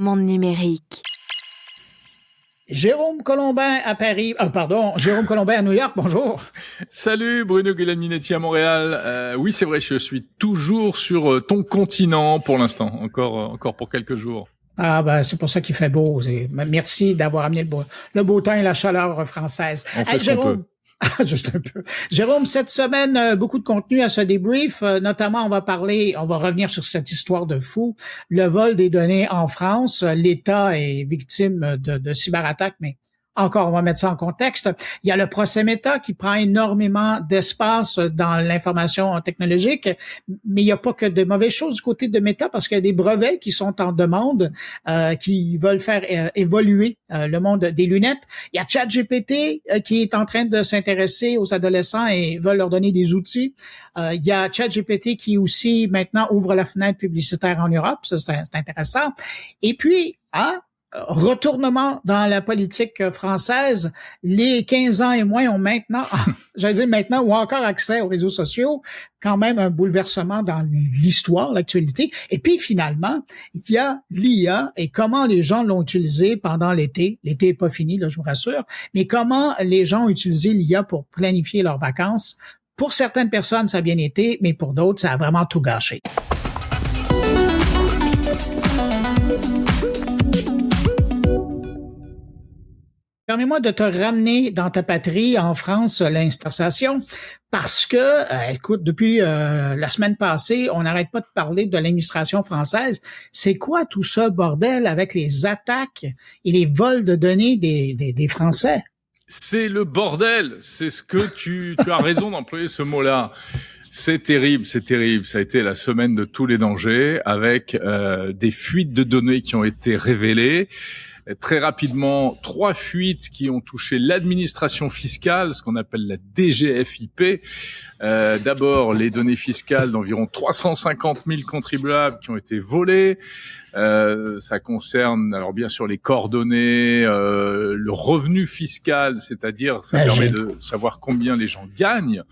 Monde numérique. Jérôme Colombin à Paris, Jérôme Colombin à New York, bonjour. Salut Bruno Guglielminetti à Montréal. Oui, c'est vrai, je suis toujours sur ton continent pour l'instant, encore pour quelques jours. Ah ben c'est pour ça qu'il fait beau. Merci d'avoir amené le beau temps et la chaleur française. On fait ce qu'on peut. Juste un peu. Jérôme, cette semaine, beaucoup de contenu à ce débrief. Notamment, on va revenir sur cette histoire de fou, le vol des données en France. L'État est victime de cyberattaques, mais encore, on va mettre ça en contexte. Il y a le procès Meta qui prend énormément d'espace dans l'information technologique, mais il n'y a pas que de mauvaises choses du côté de Meta parce qu'il y a des brevets qui sont en demande, qui veulent faire évoluer le monde des lunettes. Il y a ChatGPT qui est en train de s'intéresser aux adolescents et veulent leur donner des outils. Il y a ChatGPT qui aussi maintenant ouvre la fenêtre publicitaire en Europe. Ça, c'est intéressant. Et puis, retournement dans la politique française, les 15 ans et moins ont maintenant, ou encore accès aux réseaux sociaux, quand même un bouleversement dans l'histoire, l'actualité. Et puis finalement, il y a l'IA et comment les gens l'ont utilisé pendant l'été. L'été est pas fini, là, je vous rassure, mais comment les gens ont utilisé l'IA pour planifier leurs vacances. Pour certaines personnes, ça a bien été, mais pour d'autres, ça a vraiment tout gâché. Permets-moi de te ramener dans ta patrie, en France, l'installation, parce que, écoute, depuis la semaine passée, on n'arrête pas de parler de l'administration française. C'est quoi tout ça, bordel, avec les attaques et les vols de données des Français? C'est le bordel. C'est ce que tu as raison d'employer ce mot-là. C'est terrible, c'est terrible. Ça a été la semaine de tous les dangers, avec des fuites de données qui ont été révélées. Très rapidement, 3 fuites qui ont touché l'administration fiscale, ce qu'on appelle la DGFiP. D'abord, les données fiscales d'environ 350 000 contribuables qui ont été volées. Ça concerne, alors bien sûr, les coordonnées, le revenu fiscal, c'est-à-dire ça permet de savoir combien les gens gagnent,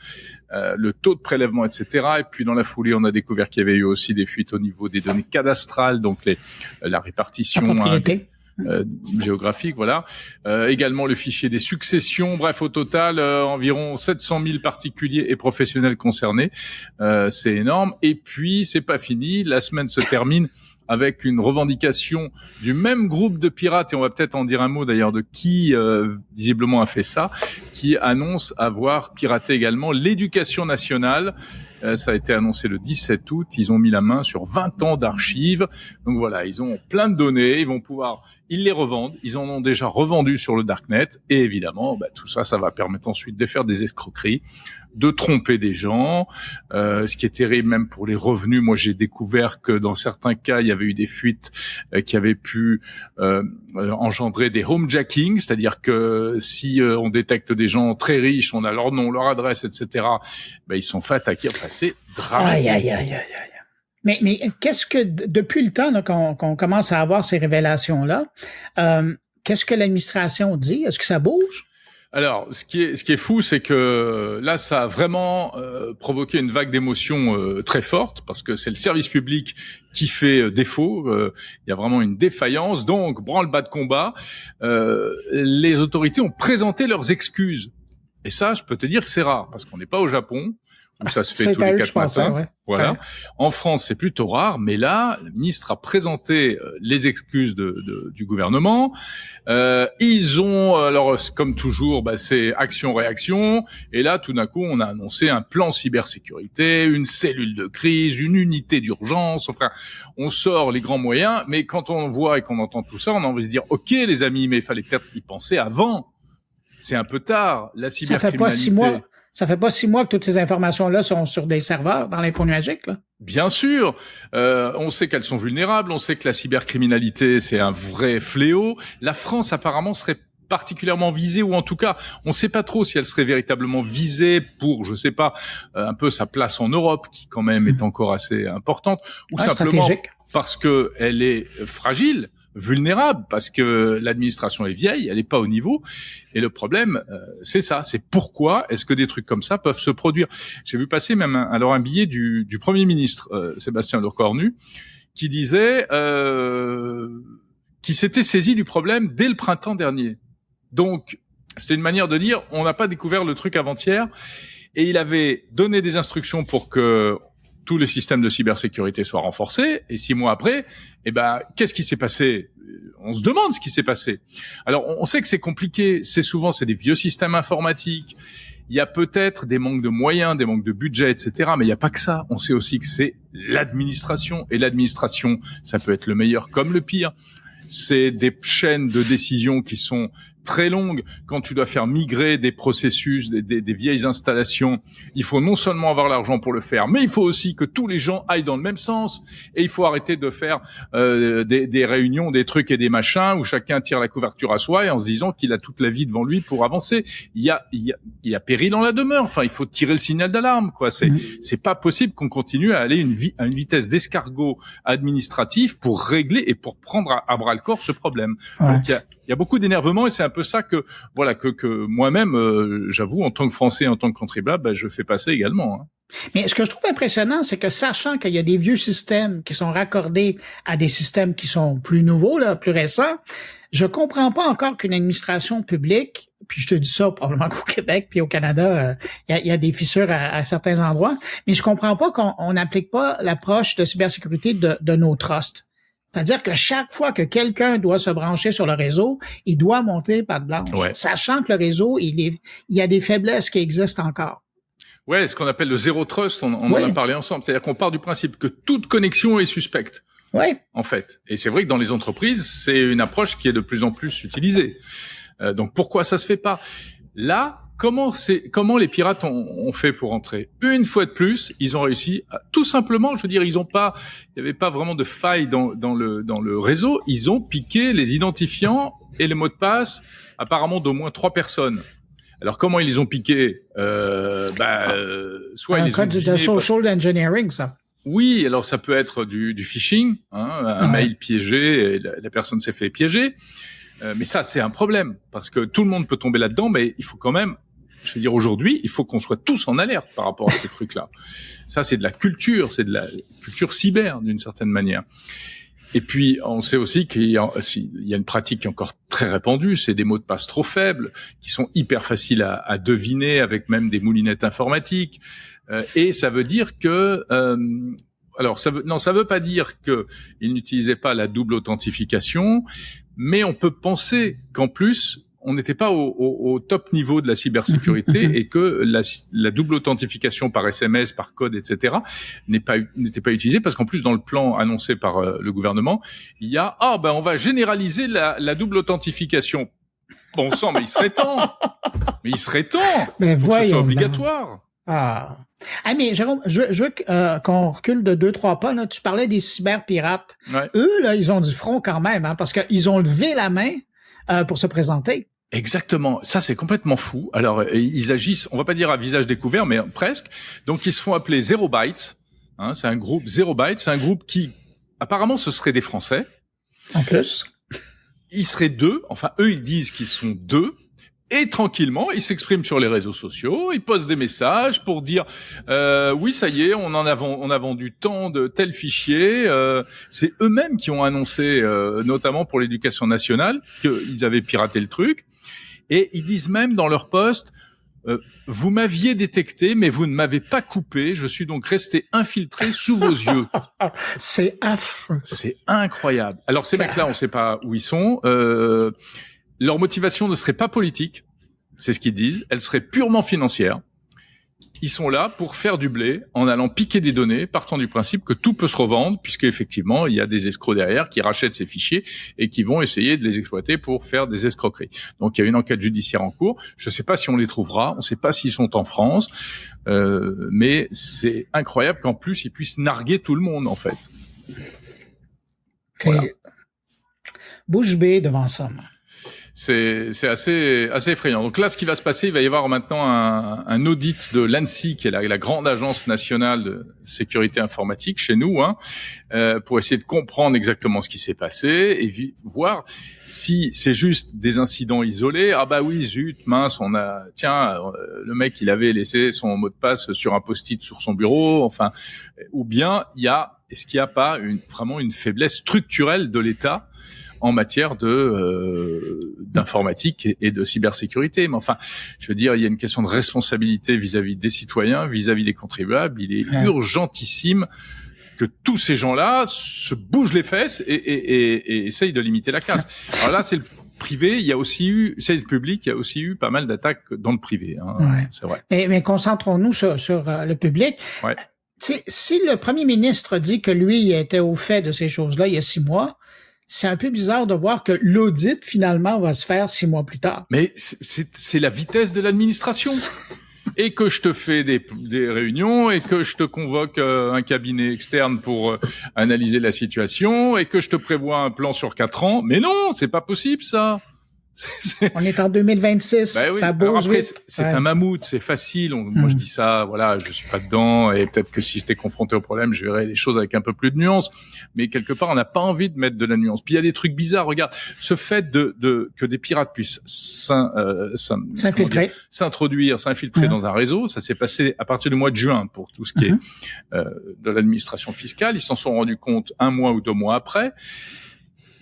le taux de prélèvement, etc. Et puis dans la foulée, on a découvert qu'il y avait eu aussi des fuites au niveau des données cadastrales, donc la répartition géographique, voilà. Également le fichier des successions. Bref, au total, environ 700 000 particuliers et professionnels concernés. C'est énorme. Et puis, c'est pas fini. La semaine se termine avec une revendication du même groupe de pirates, et on va peut-être en dire un mot d'ailleurs de qui visiblement a fait ça, qui annonce avoir piraté également l'éducation nationale. Ça a été annoncé le 17 août. Ils ont mis la main sur 20 ans d'archives. Donc voilà, ils ont plein de données. Ils les revendent. Ils en ont déjà revendu sur le Darknet. Et évidemment, tout ça, ça va permettre ensuite de faire des escroqueries, de tromper des gens. Ce qui est terrible même pour les revenus. Moi, j'ai découvert que dans certains cas, il y avait eu des fuites qui avaient pu engendrer des homejacking, c'est-à-dire que si on détecte des gens très riches, on a leur nom, leur adresse, etc., ils sont fait attaquer. Enfin, c'est dramatique. Aïe. Mais qu'est-ce que, depuis le temps là, qu'on commence à avoir ces révélations-là, qu'est-ce que l'administration dit? Est-ce que ça bouge? Alors, ce qui est fou, c'est que là, ça a vraiment provoqué une vague d'émotions très forte, parce que c'est le service public qui fait défaut. Il y a vraiment une défaillance. Donc, branle-bas de combat. Les autorités ont présenté leurs excuses. Et ça, je peux te dire que c'est rare, parce qu'on n'est pas au Japon, où ça se fait tous les 4 matins. Ouais. Voilà. Ouais. En France, c'est plutôt rare, mais là, le ministre a présenté les excuses du gouvernement. Ils ont, alors comme toujours, c'est action-réaction. Et là, tout d'un coup, on a annoncé un plan cybersécurité, une cellule de crise, une unité d'urgence. Enfin, on sort les grands moyens. Mais quand on voit et qu'on entend tout ça, on a envie de se dire, OK, les amis, mais il fallait peut-être y penser avant. C'est un peu tard. La cybercriminalité. Ça fait pas 6 mois que toutes ces informations-là sont sur des serveurs dans l'info nuagique, là? Bien sûr. On sait qu'elles sont vulnérables. On sait que la cybercriminalité, c'est un vrai fléau. La France, apparemment, serait particulièrement visée, ou en tout cas, on ne sait pas trop si elle serait véritablement visée pour, je sais pas, un peu sa place en Europe, qui quand même est encore assez importante, ou simplement stratégique. Parce que elle est fragile, vulnérable, parce que l'administration est vieille, elle n'est pas au niveau. Et le problème, c'est ça, c'est pourquoi est-ce que des trucs comme ça peuvent se produire. J'ai vu passer même un billet du Premier ministre, Sébastien Lecornu, qui disait qui s'était saisi du problème dès le printemps dernier. Donc, c'était une manière de dire, on n'a pas découvert le truc avant-hier, et il avait donné des instructions pour que tous les systèmes de cybersécurité soient renforcés, et 6 mois après, qu'est-ce qui s'est passé? On se demande ce qui s'est passé. Alors, on sait que c'est compliqué, c'est des vieux systèmes informatiques, il y a peut-être des manques de moyens, des manques de budget, etc., mais il n'y a pas que ça. On sait aussi que c'est l'administration, et l'administration, ça peut être le meilleur comme le pire. C'est des chaînes de décision qui sont très longues. Quand tu dois faire migrer des processus, des vieilles installations, il faut non seulement avoir l'argent pour le faire, mais il faut aussi que tous les gens aillent dans le même sens. Et il faut arrêter de faire des réunions, des trucs et des machins où chacun tire la couverture à soi et en se disant qu'il a toute la vie devant lui pour avancer. Il y a péril en la demeure. Enfin, il faut tirer le signal d'alarme, quoi. C'est pas possible qu'on continue à aller à une vitesse d'escargot administratif pour régler et pour prendre à bras le corps ce problème. Ouais. Donc il y a beaucoup d'énervement et c'est un peu ça que moi-même j'avoue en tant que Français, en tant que contribuable, je fais passer également. Hein. Mais ce que je trouve impressionnant, c'est que sachant qu'il y a des vieux systèmes qui sont raccordés à des systèmes qui sont plus nouveaux, là, plus récents, je comprends pas encore qu'une administration publique, puis je te dis ça probablement qu'au Québec puis au Canada, il y a des fissures à certains endroits, mais je comprends pas qu'on n'applique pas l'approche de cybersécurité de nos trusts. C'est-à-dire que chaque fois que quelqu'un doit se brancher sur le réseau, il doit monter patte blanche, sachant que le réseau, il y a des faiblesses qui existent encore. Ouais, ce qu'on appelle le zéro trust, on en a parlé ensemble. C'est-à-dire qu'on part du principe que toute connexion est suspecte. Ouais. En fait. Et c'est vrai que dans les entreprises, c'est une approche qui est de plus en plus utilisée. Donc pourquoi ça se fait pas? Là, comment les pirates ont fait pour entrer? Une fois de plus, ils ont réussi à, tout simplement, je veux dire, il y avait pas vraiment de faille dans le réseau. Ils ont piqué les identifiants et les mots de passe, apparemment d'au moins 3 personnes. Alors comment ils les ont piqués? Soit ils les ont de social engineering, ça. Oui, alors ça peut être du phishing, un mail piégé, et la personne s'est fait piéger. Mais ça, c'est un problème, parce que tout le monde peut tomber là-dedans, mais il faut quand même, je veux dire, aujourd'hui, il faut qu'on soit tous en alerte par rapport à ces trucs-là. Ça, c'est de la culture, c'est de la culture cyber, d'une certaine manière. Et puis, on sait aussi qu'il y a une pratique qui est encore très répandue, c'est des mots de passe trop faibles, qui sont hyper faciles à deviner, avec même des moulinettes informatiques. Et ça veut dire que... ça veut pas dire qu'ils n'utilisaient pas la double authentification, mais on peut penser qu'en plus, on n'était pas au top niveau de la cybersécurité et que la double authentification par SMS, par code, etc. n'était pas utilisée parce qu'en plus, dans le plan annoncé par le gouvernement, il y a on va généraliser la double authentification. Bon sang, mais il serait temps. Mais faut que ce soit obligatoire. Mais Jérôme, je veux qu'on recule de 2-3 pas. Là, tu parlais des cyberpirates. Ouais. Eux, là, ils ont du front quand même, parce qu'ils ont levé la main pour se présenter. Exactement. Ça, c'est complètement fou. Alors, ils agissent, on va pas dire à visage découvert, mais presque. Donc, ils se font appeler Zero Bytes. C'est un groupe Zero Bytes. C'est un groupe qui, apparemment, ce serait des Français. En plus. Ils seraient 2. Enfin, eux, ils disent qu'ils sont 2. Et tranquillement, ils s'expriment sur les réseaux sociaux, ils postent des messages pour dire oui, ça y est, on a vendu tant de tels fichiers. C'est eux-mêmes qui ont annoncé, notamment pour l'éducation nationale, qu'ils avaient piraté le truc. Et ils disent même dans leur post vous m'aviez détecté, mais vous ne m'avez pas coupé. Je suis donc resté infiltré sous vos yeux. C'est affreux. C'est incroyable. Alors ces mecs-là, on ne sait pas où ils sont. Leur motivation ne serait pas politique, c'est ce qu'ils disent, elle serait purement financière. Ils sont là pour faire du blé en allant piquer des données, partant du principe que tout peut se revendre, puisqu'effectivement, il y a des escrocs derrière qui rachètent ces fichiers et qui vont essayer de les exploiter pour faire des escroqueries. Donc, il y a une enquête judiciaire en cours. Je ne sais pas si on les trouvera, on ne sait pas s'ils sont en France, mais c'est incroyable qu'en plus, ils puissent narguer tout le monde, en fait. Voilà. Bouche bée devant ça. C'est assez effrayant. Donc là, ce qui va se passer, il va y avoir maintenant un audit de l'ANSSI, qui est la grande agence nationale de sécurité informatique chez nous, pour essayer de comprendre exactement ce qui s'est passé et voir si c'est juste des incidents isolés. Ah bah oui, zut, mince, le mec, il avait laissé son mot de passe sur un post-it sur son bureau, enfin, ou bien est-ce qu'il n'y a pas vraiment une faiblesse structurelle de l'État en matière d'informatique et de cybersécurité. Mais enfin, je veux dire, il y a une question de responsabilité vis-à-vis des citoyens, vis-à-vis des contribuables. Il est urgentissime que tous ces gens-là se bougent les fesses et essayent de limiter la casse. Alors là, c'est le privé, il y a aussi eu, c'est le public, il y a aussi eu pas mal d'attaques dans le privé, hein, c'est vrai. Mais concentrons-nous sur le public. Ouais. Si le premier ministre dit que lui était au fait de ces choses-là il y a 6 mois, c'est un peu bizarre de voir que l'audit, finalement, va se faire 6 mois plus tard. Mais c'est la vitesse de l'administration. Et que je te fais des réunions et que je te convoque un cabinet externe pour analyser la situation et que je te prévois un plan sur 4 ans. Mais non, c'est pas possible, ça. On est en 2026, bah oui. Ça bouge après, vite. C'est un mammouth, c'est facile. Moi, je dis ça, voilà, je suis pas dedans et peut-être que si j'étais confronté au problème, je verrais les choses avec un peu plus de nuance. Mais quelque part, on n'a pas envie de mettre de la nuance. Puis il y a des trucs bizarres. Regarde, ce fait que des pirates puissent s'infiltrer dans un réseau, ça s'est passé à partir du mois de juin pour tout ce qui est de l'administration fiscale. Ils s'en sont rendus compte 1 mois ou 2 mois après.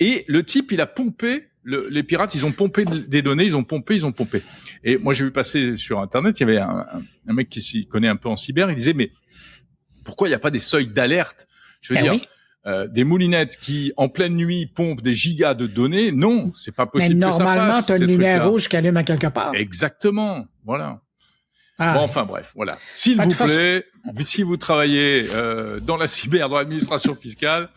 Et le type, il a pompé. Les pirates, ils ont pompé des données, ils ont pompé. Et moi, j'ai vu passer sur Internet, il y avait un mec qui s'y connaît un peu en cyber, il disait, mais pourquoi il n'y a pas des seuils d'alerte? Je veux dire, des moulinettes qui, en pleine nuit, pompent des gigas de données, non, c'est pas possible. Mais normalement, tu as une lumière rouge qui allume à quelque part. Exactement, voilà. Bon, enfin bref, voilà. S'il vous plaît, si vous travaillez dans la cyber, dans l'administration fiscale,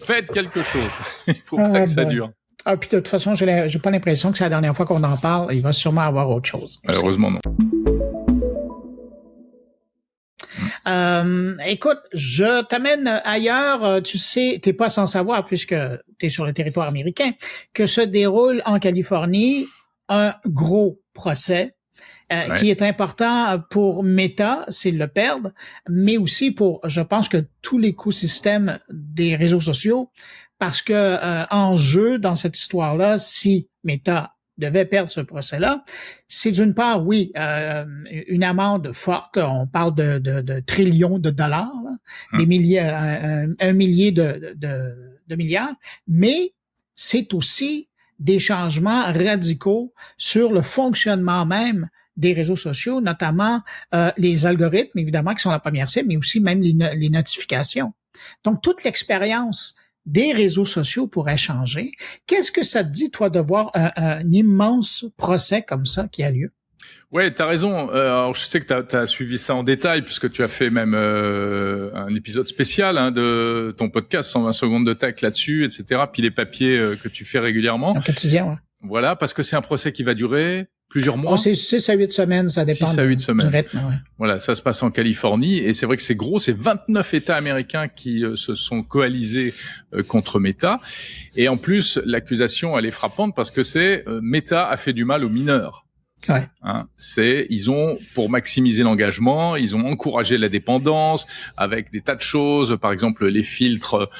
faites quelque chose. Il faut pas que ça dure. Puis de toute façon, j'ai pas l'impression que c'est la dernière fois qu'on en parle. Il va sûrement avoir autre chose. Malheureusement, non. Écoute, je t'amène ailleurs. Tu sais, t'es pas sans savoir, puisque t'es sur le territoire américain, que se déroule en Californie un gros procès qui est important pour Meta, s'ils le perdent, mais aussi pour, je pense que tout l'écosystème des réseaux sociaux, parce que en jeu dans cette histoire-là, si Meta devait perdre ce procès-là, c'est d'une part, oui, une amende forte. On parle de trillions de dollars, là, des milliers, un millier de milliards, mais c'est aussi des changements radicaux sur le fonctionnement même des réseaux sociaux, notamment les algorithmes, évidemment, qui sont la première cible, mais aussi même les notifications. Donc, toute l'expérience des réseaux sociaux pourrait changer. Qu'est-ce que ça te dit, toi, de voir un immense procès comme ça qui a lieu? Ouais, t'as raison. Alors, je sais que t'as suivi ça en détail puisque tu as fait même un épisode spécial de ton podcast 120 secondes de tech là-dessus, etc. Puis les papiers que tu fais régulièrement. Au quotidien, ouais. Voilà, parce que c'est un procès qui va durer plusieurs mois. C'est 6 à 8 semaines, ça dépend 6 à 8 semaines. Du rythme. Ouais. Voilà, ça se passe en Californie et c'est vrai que c'est gros, c'est 29 États américains qui se sont coalisés contre Meta. Et en plus, l'accusation, elle est frappante parce que c'est Meta a fait du mal aux mineurs. Ouais. Ils ont, pour maximiser l'engagement, ils ont encouragé la dépendance avec des tas de choses, par exemple les filtres.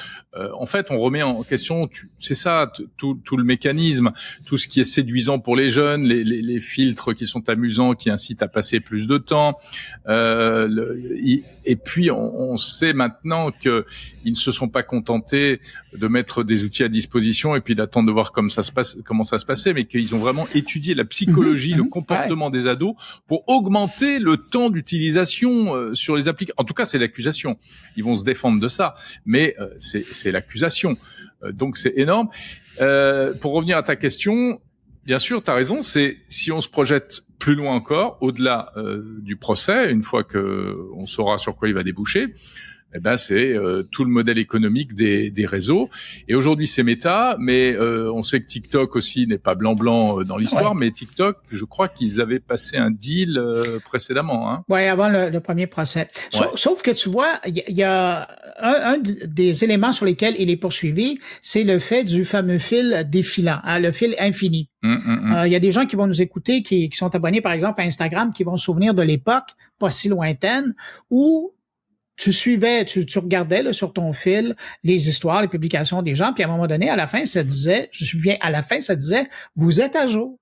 En fait, on remet en question, c'est ça, tout le mécanisme, tout ce qui est séduisant pour les jeunes, les filtres qui sont amusants, qui incitent à passer plus de temps. Et puis, on sait maintenant que ils ne se sont pas contentés de mettre des outils à disposition et puis d'attendre de voir comment ça se passait, mais qu'ils ont vraiment étudié la psychologie, le comportement des ados pour augmenter le temps d'utilisation sur les applications. En tout cas, c'est l'accusation. Ils vont se défendre de ça, mais c'est l'accusation. Donc, c'est énorme. Pour revenir à ta question, bien sûr, tu as raison, c'est si on se projette plus loin encore, au-delà du procès, une fois que on saura sur quoi il va déboucher, eh ben c'est tout le modèle économique des réseaux. Et aujourd'hui, c'est Meta, mais on sait que TikTok aussi n'est pas blanc dans l'histoire, mais TikTok, je crois qu'ils avaient passé un deal précédemment. Oui, avant le premier procès. Sauf que tu vois, il y a un des éléments sur lesquels il est poursuivi, c'est le fait du fameux fil défilant, le fil infini. Il y a des gens qui vont nous écouter, qui sont abonnés par exemple à Instagram, qui vont se souvenir de l'époque pas si lointaine où tu regardais là, sur ton fil les histoires, les publications des gens, puis à un moment donné, à la fin, ça disait, vous êtes à jour.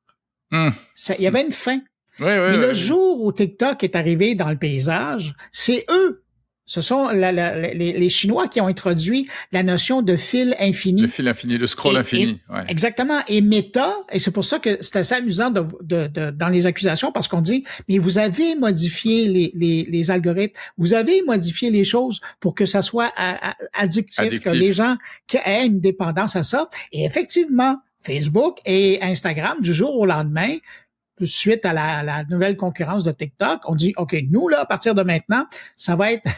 Il y avait une fin. Mais le jour où TikTok est arrivé dans le paysage, c'est eux Ce sont les Chinois qui ont introduit la notion de fil infini. Le fil infini, le scroll infini. Ouais. Exactement. Et Meta, et c'est pour ça que c'est assez amusant dans les accusations, parce qu'on dit, mais vous avez modifié les algorithmes, vous avez modifié les choses pour que ça soit addictif, que les gens aient une dépendance à ça. Et effectivement, Facebook et Instagram, du jour au lendemain, suite à la nouvelle concurrence de TikTok, on dit, OK, nous, là, à partir de maintenant, ça va être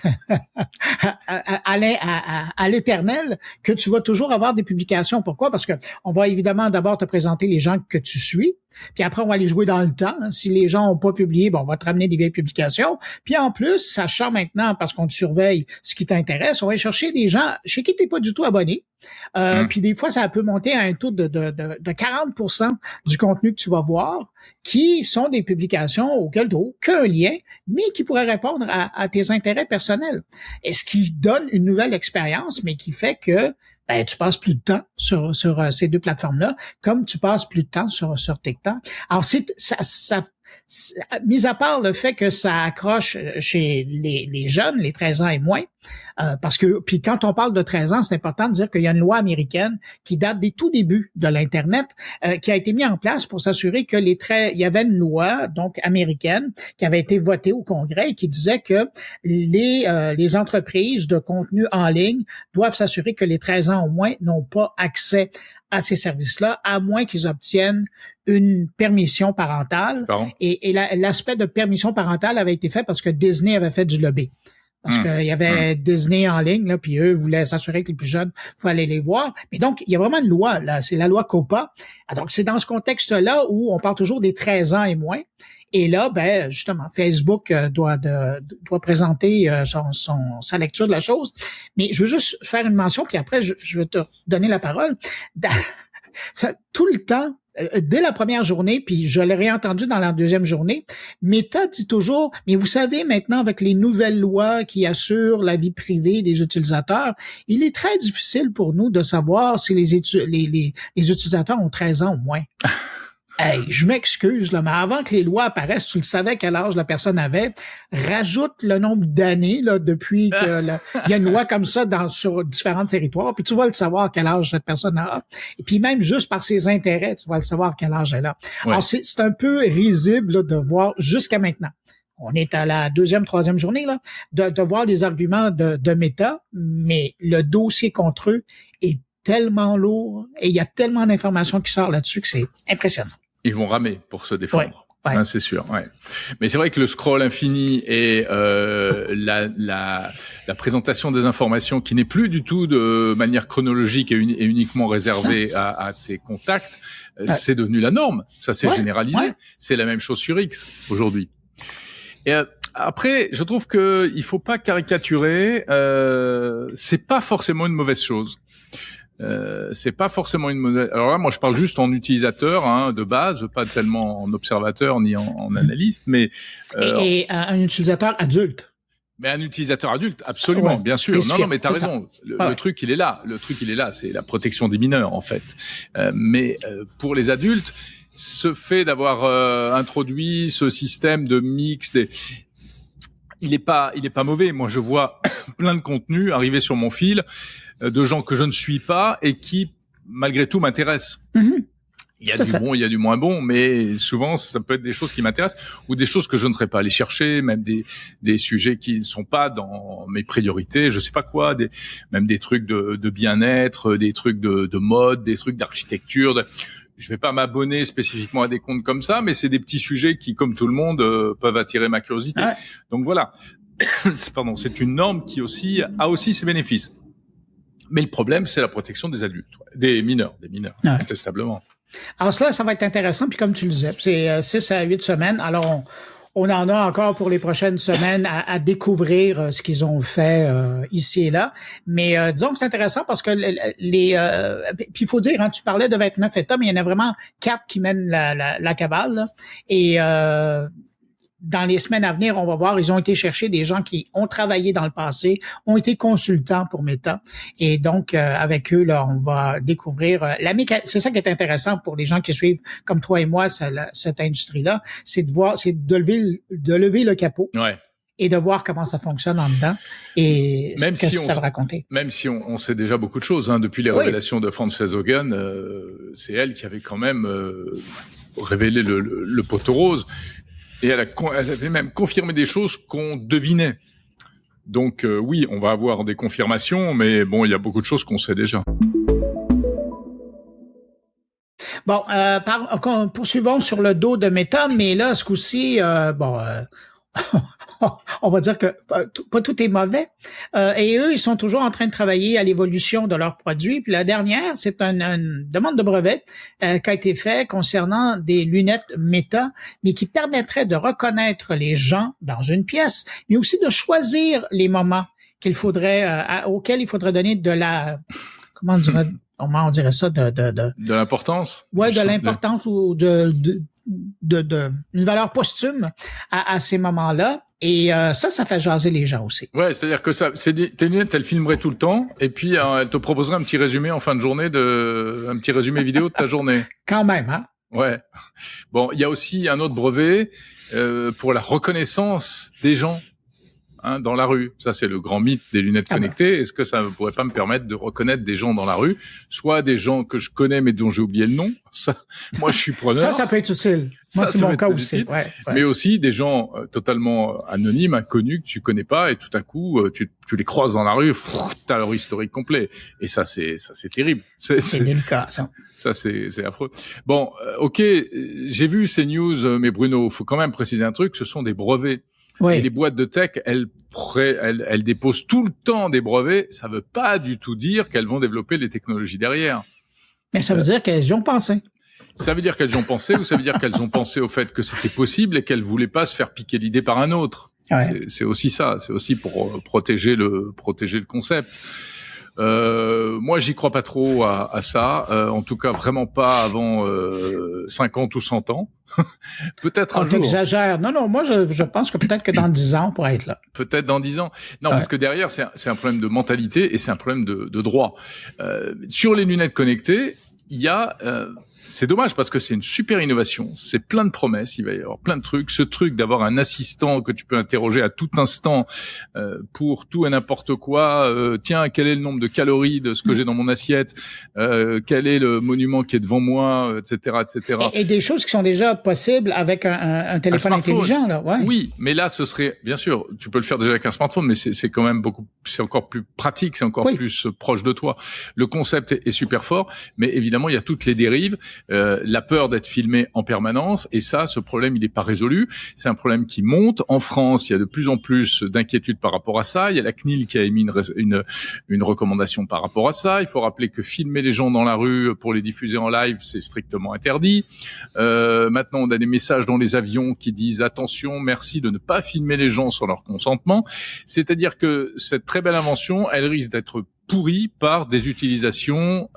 à l'éternel que tu vas toujours avoir des publications. Pourquoi? Parce que on va évidemment d'abord te présenter les gens que tu suis, puis après, on va aller jouer dans le temps. Si les gens n'ont pas publié, bon, on va te ramener des vieilles publications. Puis en plus, sachant maintenant, parce qu'on te surveille ce qui t'intéresse, on va aller chercher des gens chez qui tu n'es pas du tout abonné. Puis des fois, ça peut monter à un taux de 40% du contenu que tu vas voir, qui sont des publications auxquelles tu n'as aucun lien, mais qui pourraient répondre à tes intérêts personnels. Et ce qui donne une nouvelle expérience, mais qui fait que tu passes plus de temps sur ces deux plateformes-là, comme tu passes plus de temps sur TikTok. Alors, mis à part le fait que ça accroche chez les jeunes, les 13 ans et moins, parce que, puis quand on parle de 13 ans, c'est important de dire qu'il y a une loi américaine qui date des tout débuts de l'Internet, qui a été mise en place pour s'assurer que il y avait une loi, donc américaine, qui avait été votée au Congrès et qui disait que les entreprises de contenu en ligne doivent s'assurer que les 13 ans au moins n'ont pas accès à ces services-là, à moins qu'ils obtiennent une permission parentale. Et l'aspect de permission parentale avait été fait parce que Disney avait fait du lobby. Parce qu'il y avait Disney en ligne, là, puis eux voulaient s'assurer que les plus jeunes pouvaient aller les voir. Mais donc, il y a vraiment une loi, là, c'est la loi COPPA. Donc, c'est dans ce contexte-là où on parle toujours des 13 ans et moins. Et là, justement, Facebook doit présenter sa lecture de la chose. Mais je veux juste faire une mention, puis après, je vais te donner la parole. Tout le temps, dès la première journée, puis je l'ai réentendu dans la deuxième journée, Meta dit toujours, mais vous savez, maintenant, avec les nouvelles lois qui assurent la vie privée des utilisateurs, il est très difficile pour nous de savoir si les utilisateurs ont 13 ans ou moins. Hey, je m'excuse, là, mais avant que les lois apparaissent, tu le savais quel âge la personne avait. Rajoute le nombre d'années, là, depuis que il y a une loi comme ça sur différents territoires, puis tu vas le savoir quel âge cette personne a. Et puis même juste par ses intérêts, tu vas le savoir quel âge elle a. Ouais. Alors, c'est un peu risible, là, de voir jusqu'à maintenant. On est à la deuxième, troisième journée, là, de voir les arguments de Meta, mais le dossier contre eux est tellement lourd et il y a tellement d'informations qui sortent là-dessus que c'est impressionnant. Ils vont ramer pour se défendre. Ouais. Hein, c'est sûr. Ouais. Mais c'est vrai que le scroll infini et la présentation des informations qui n'est plus du tout de manière chronologique et uniquement réservée à tes contacts, c'est devenu la norme. Ça s'est généralisé. Ouais. C'est la même chose sur X aujourd'hui. Et après, je trouve que il faut pas caricaturer. C'est pas forcément une mauvaise chose. C'est pas forcément une mauvaise. Alors là, moi, je parle juste en utilisateur, de base, pas tellement en observateur ni en analyste, mais et un utilisateur adulte. Mais un utilisateur adulte, absolument, bien sûr. Non, mais t'as raison. Le truc, il est là. Le truc, il est là. C'est la protection des mineurs, en fait. Mais pour les adultes, ce fait d'avoir introduit ce système de mix il est pas mauvais. Moi, je vois plein de contenus arriver sur mon fil de gens que je ne suis pas et qui, malgré tout, m'intéressent. Mm-hmm. Il y a du bon, il y a du moins bon, mais souvent, ça peut être des choses qui m'intéressent ou des choses que je ne serais pas allé chercher, même des sujets qui ne sont pas dans mes priorités, je sais pas quoi, même des trucs de bien-être, des trucs de mode, des trucs d'architecture. Je vais pas m'abonner spécifiquement à des comptes comme ça, mais c'est des petits sujets qui, comme tout le monde, peuvent attirer ma curiosité. Ouais. Donc voilà. C'est une norme qui a aussi ses bénéfices. Mais le problème, c'est la protection des adultes, des mineurs, incontestablement. Alors cela, ça va être intéressant. Puis comme tu le disais, c'est 6 à 8 semaines. Alors on en a encore pour les prochaines semaines à découvrir ce qu'ils ont fait ici et là. Mais disons que c'est intéressant parce que puis il faut dire, tu parlais de 29 États, mais il y en a vraiment 4 qui mènent la cabale. Là. Et dans les semaines à venir, on va voir, ils ont été chercher des gens qui ont travaillé dans le passé, ont été consultants pour Meta. Et donc, avec eux, là, on va découvrir c'est ça qui est intéressant pour les gens qui suivent, comme toi et moi, cette industrie-là, c'est de lever le capot. Ouais. et de voir comment ça fonctionne en dedans et même ce que si ça va raconter. Même si on sait déjà beaucoup de choses, hein, depuis les révélations de Frances Hogan, c'est elle qui avait quand même révélé le poteau rose, et elle avait même confirmé des choses qu'on devinait. Donc oui, on va avoir des confirmations, mais bon, il y a beaucoup de choses qu'on sait déjà. Bon, poursuivons sur le dos de Meta, mais là, ce coup-ci, on va dire que pas tout est mauvais. Et eux, ils sont toujours en train de travailler à l'évolution de leurs produits. Puis la dernière, c'est une demande de brevet qui a été faite concernant des lunettes Meta, mais qui permettrait de reconnaître les gens dans une pièce, mais aussi de choisir les moments auxquels il faudrait donner de la... Comment on dirait ça? De l'importance? Ouais, de l'importance ou de une valeur posthume à ces moments-là. Et ça fait jaser les gens aussi. Ouais, c'est-à-dire que tes lunettes, elles filmeraient tout le temps, et puis elles te proposeraient un petit résumé en fin de journée, un petit résumé vidéo de ta journée. Quand même, hein? Ouais. Bon, il y a aussi un autre brevet pour la reconnaissance des gens. Hein, dans la rue. Ça, c'est le grand mythe des lunettes connectées. Est-ce que ça ne pourrait pas me permettre de reconnaître des gens dans la rue, soit des gens que je connais mais dont j'ai oublié le nom? Ça, moi, je suis preneur. Ça peut être utile. Moi, c'est mon cas aussi. Ouais. Mais aussi des gens totalement anonymes, inconnus, que tu connais pas, et tout à coup, tu les croises dans la rue, t'as leur historique complet. Et ça, c'est terrible. C'est délicat, ça. Ça, c'est affreux. Bon, ok, j'ai vu ces news, mais Bruno, faut quand même préciser un truc, ce sont des brevets. Oui. Et les boîtes de tech, elles déposent tout le temps des brevets. Ça veut pas du tout dire qu'elles vont développer les technologies derrière. Mais ça veut dire qu'elles y ont pensé. Ça veut dire qu'elles y ont pensé, ou ça veut dire qu'elles ont pensé au fait que c'était possible et qu'elles voulaient pas se faire piquer l'idée par un autre. Ouais. C'est aussi ça. C'est aussi pour protéger le concept. Moi, j'y crois pas trop à ça. En tout cas, vraiment pas avant 50 ou 100 ans. Peut-être un jour. T'exagères. Non, moi, je pense que peut-être que dans 10 ans, on pourrait être là. Peut-être dans 10 ans. Non, parce que derrière, c'est un problème de mentalité et c'est un problème de droit. Sur les lunettes connectées, il y a... c'est dommage parce que c'est une super innovation. C'est plein de promesses. Il va y avoir plein de trucs. Ce truc d'avoir un assistant que tu peux interroger à tout instant pour tout et n'importe quoi. Tiens, quel est le nombre de calories de ce que j'ai dans mon assiette? Quel est le monument qui est devant moi, etc., etc. Et des choses qui sont déjà possibles avec un téléphone intelligent, là. Ouais. Oui, mais là, ce serait bien sûr. Tu peux le faire déjà avec un smartphone, mais c'est quand même c'est encore plus pratique, c'est encore plus proche de toi. Le concept est super fort, mais évidemment, il y a toutes les dérives. La peur d'être filmé en permanence, et ça, ce problème, il n'est pas résolu. C'est un problème qui monte. En France, il y a de plus en plus d'inquiétudes par rapport à ça. Il y a la CNIL qui a émis une recommandation par rapport à ça. Il faut rappeler que filmer les gens dans la rue pour les diffuser en live, c'est strictement interdit. Maintenant, on a des messages dans les avions qui disent attention, merci de ne pas filmer les gens sans leur consentement. C'est-à-dire que cette très belle invention, elle risque d'être pourrie par des utilisations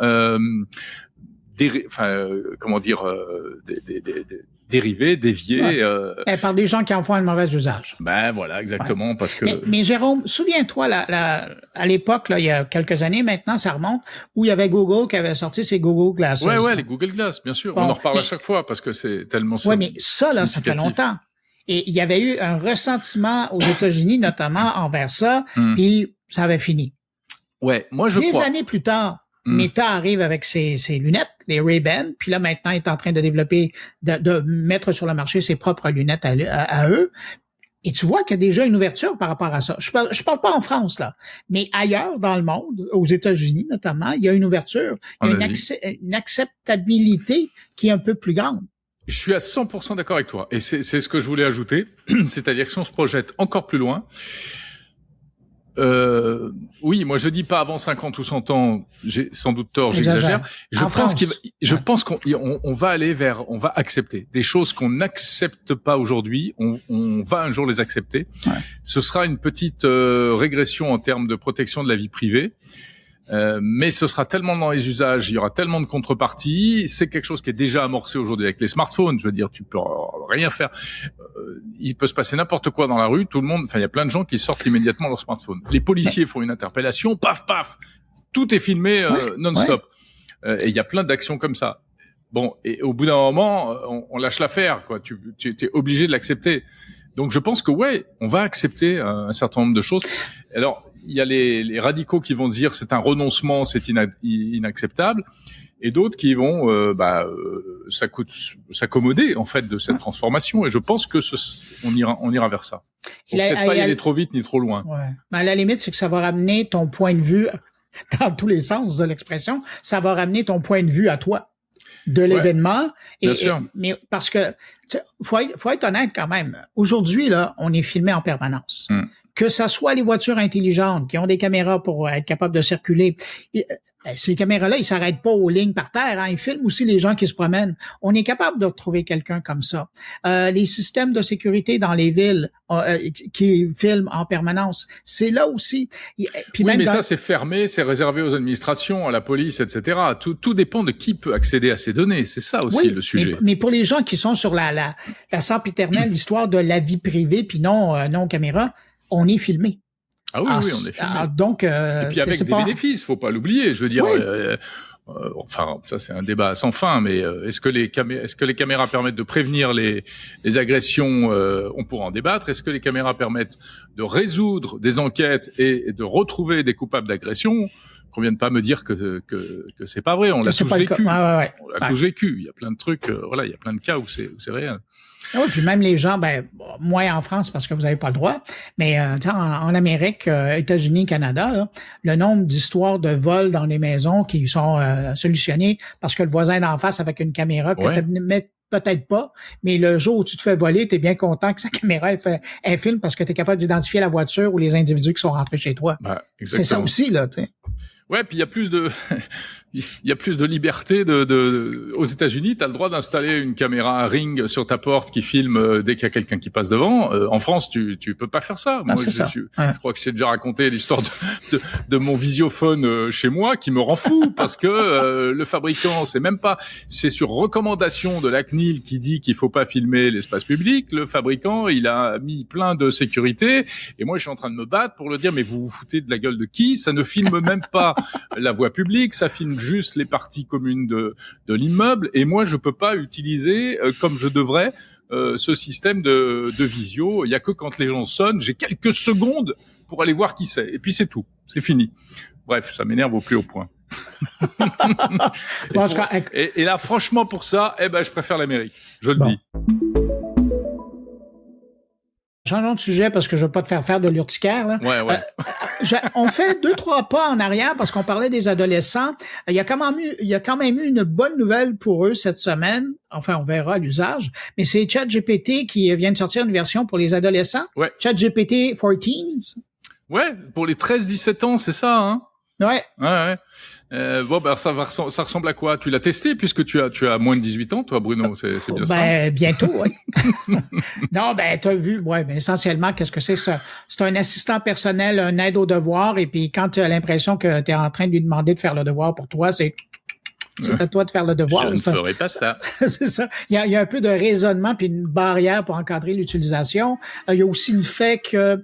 dérivés, déviés. Ouais. Par des gens qui en font un mauvais usage. Ben voilà, exactement, ouais. Parce que... Mais Jérôme, souviens-toi, à l'époque, là, il y a quelques années maintenant, ça remonte, où il y avait Google qui avait sorti ses Google Glasses. Ouais, les Google Glass, bien sûr. Bon, on en reparle à chaque fois parce que c'est tellement... Ouais, mais ça, là, ça fait longtemps. Et il y avait eu un ressentiment aux États-Unis, notamment envers ça, puis ça avait fini. Ouais, moi je crois. Des années plus tard, Meta arrive avec ses lunettes, les Ray-Ban, puis là maintenant il est en train de développer, de mettre sur le marché ses propres lunettes à eux. Et tu vois qu'il y a déjà une ouverture par rapport à ça. Je parle pas en France là, mais ailleurs dans le monde, aux États-Unis notamment, il y a une ouverture, il y a une acceptabilité qui est un peu plus grande. Je suis à 100% d'accord avec toi, et c'est ce que je voulais ajouter, c'est-à-dire que si on se projette encore plus loin. Oui, moi je dis pas avant 50 ou 100 ans, j'ai sans doute tort, j'exagère. Je pense qu'on va aller on va accepter des choses qu'on n'accepte pas aujourd'hui, on va un jour les accepter. Ouais. Ce sera une petite régression en termes de protection de la vie privée. Mais ce sera tellement dans les usages, il y aura tellement de contreparties, c'est quelque chose qui est déjà amorcé aujourd'hui avec les smartphones. Je veux dire, tu peux rien faire. Il peut se passer n'importe quoi dans la rue, tout le monde, il y a plein de gens qui sortent immédiatement leur smartphone. Les policiers font une interpellation, paf, paf, tout est filmé non-stop. Et il y a plein d'actions comme ça. Bon, et au bout d'un moment, on lâche l'affaire, quoi. Tu es obligé de l'accepter. Donc je pense que ouais, on va accepter un certain nombre de choses. Alors il y a les radicaux qui vont dire c'est un renoncement, c'est inacceptable, et d'autres qui vont s'accommoder en fait de cette transformation. Et je pense que on ira vers ça. Faut peut-être pas y aller trop vite ni trop loin. Ouais. Mais à la limite, c'est que ça va ramener ton point de vue dans tous les sens de l'expression. Ça va ramener ton point de vue à toi de l'événement. Bien sûr. Mais parce que faut être honnête quand même. Aujourd'hui là, on est filmé en permanence. Que ça soit les voitures intelligentes qui ont des caméras pour être capables de circuler, ces caméras-là, ils s'arrêtent pas aux lignes par terre, hein, ils filment aussi les gens qui se promènent. On est capable de retrouver quelqu'un comme ça. Les systèmes de sécurité dans les villes qui filment en permanence, c'est là aussi. Puis oui, mais ça c'est fermé, c'est réservé aux administrations, à la police, etc. Tout dépend de qui peut accéder à ces données. C'est ça aussi le sujet. Mais pour les gens qui sont sur la sempiternelle histoire de la vie privée puis non caméra, on est filmé. Ah oui, on est filmé. Donc, et puis avec des bénéfices, faut pas l'oublier. Je veux dire, enfin, ça c'est un débat sans fin, mais est-ce que les caméras permettent de prévenir les agressions? On pourra en débattre. Est-ce que les caméras permettent de résoudre des enquêtes et de retrouver des coupables d'agression? Qu'on vienne pas me dire que c'est pas vrai. On l'a tous vécu. On l'a tous vécu. Il y a plein de trucs. Il y a plein de cas où c'est réel. Oui, puis même les gens, moins en France parce que vous n'avez pas le droit, mais en Amérique, États-Unis, Canada, là, le nombre d'histoires de vols dans des maisons qui sont solutionnées parce que le voisin d'en face avec une caméra que tu mets peut-être pas, mais le jour où tu te fais voler, tu es bien content que sa caméra elle filme parce que tu es capable d'identifier la voiture ou les individus qui sont rentrés chez toi. C'est ça aussi, là, tu sais. Ouais, puis il y a plus de liberté aux États-Unis, tu as le droit d'installer une caméra Ring sur ta porte qui filme dès qu'il y a quelqu'un qui passe devant. En France, tu peux pas faire ça. Moi, je crois que je t'ai déjà raconté l'histoire de mon visiophone chez moi qui me rend fou parce que le fabricant, c'est sur recommandation de la CNIL qui dit qu'il faut pas filmer l'espace public. Le fabricant, il a mis plein de sécurité et moi je suis en train de me battre pour le dire mais vous vous foutez de la gueule de qui? Ça ne filme même pas la voie publique, ça filme juste les parties communes de l'immeuble et moi je peux pas utiliser comme je devrais ce système de visio. Il y a que quand les gens sonnent, j'ai quelques secondes pour aller voir qui c'est et puis c'est tout, c'est fini. Bref, ça m'énerve au plus haut point. et là franchement pour ça, je préfère l'Amérique, je le dis. Changeons de sujet parce que je veux pas te faire de l'urticaire, là. Ouais. On fait 2-3 pas en arrière parce qu'on parlait des adolescents. Il y a quand même eu une bonne nouvelle pour eux cette semaine. Enfin, on verra l'usage. Mais c'est ChatGPT qui vient de sortir une version pour les adolescents. Ouais. ChatGPT for Teens. Ouais, pour les 13-17 ans, c'est ça, hein? Ouais. Ça ressemble à quoi? Tu l'as testé puisque tu as moins de 18 ans, toi, Bruno, c'est bien ça? Bientôt, oui. Non, t'as vu, essentiellement, qu'est-ce que c'est ça? C'est un assistant personnel, un aide au devoir, et puis quand tu as l'impression que tu es en train de lui demander de faire le devoir pour toi, c'est à toi de faire le devoir. Je ne ferai pas ça. C'est ça. Il y a un peu de raisonnement puis une barrière pour encadrer l'utilisation. Il y a aussi le fait que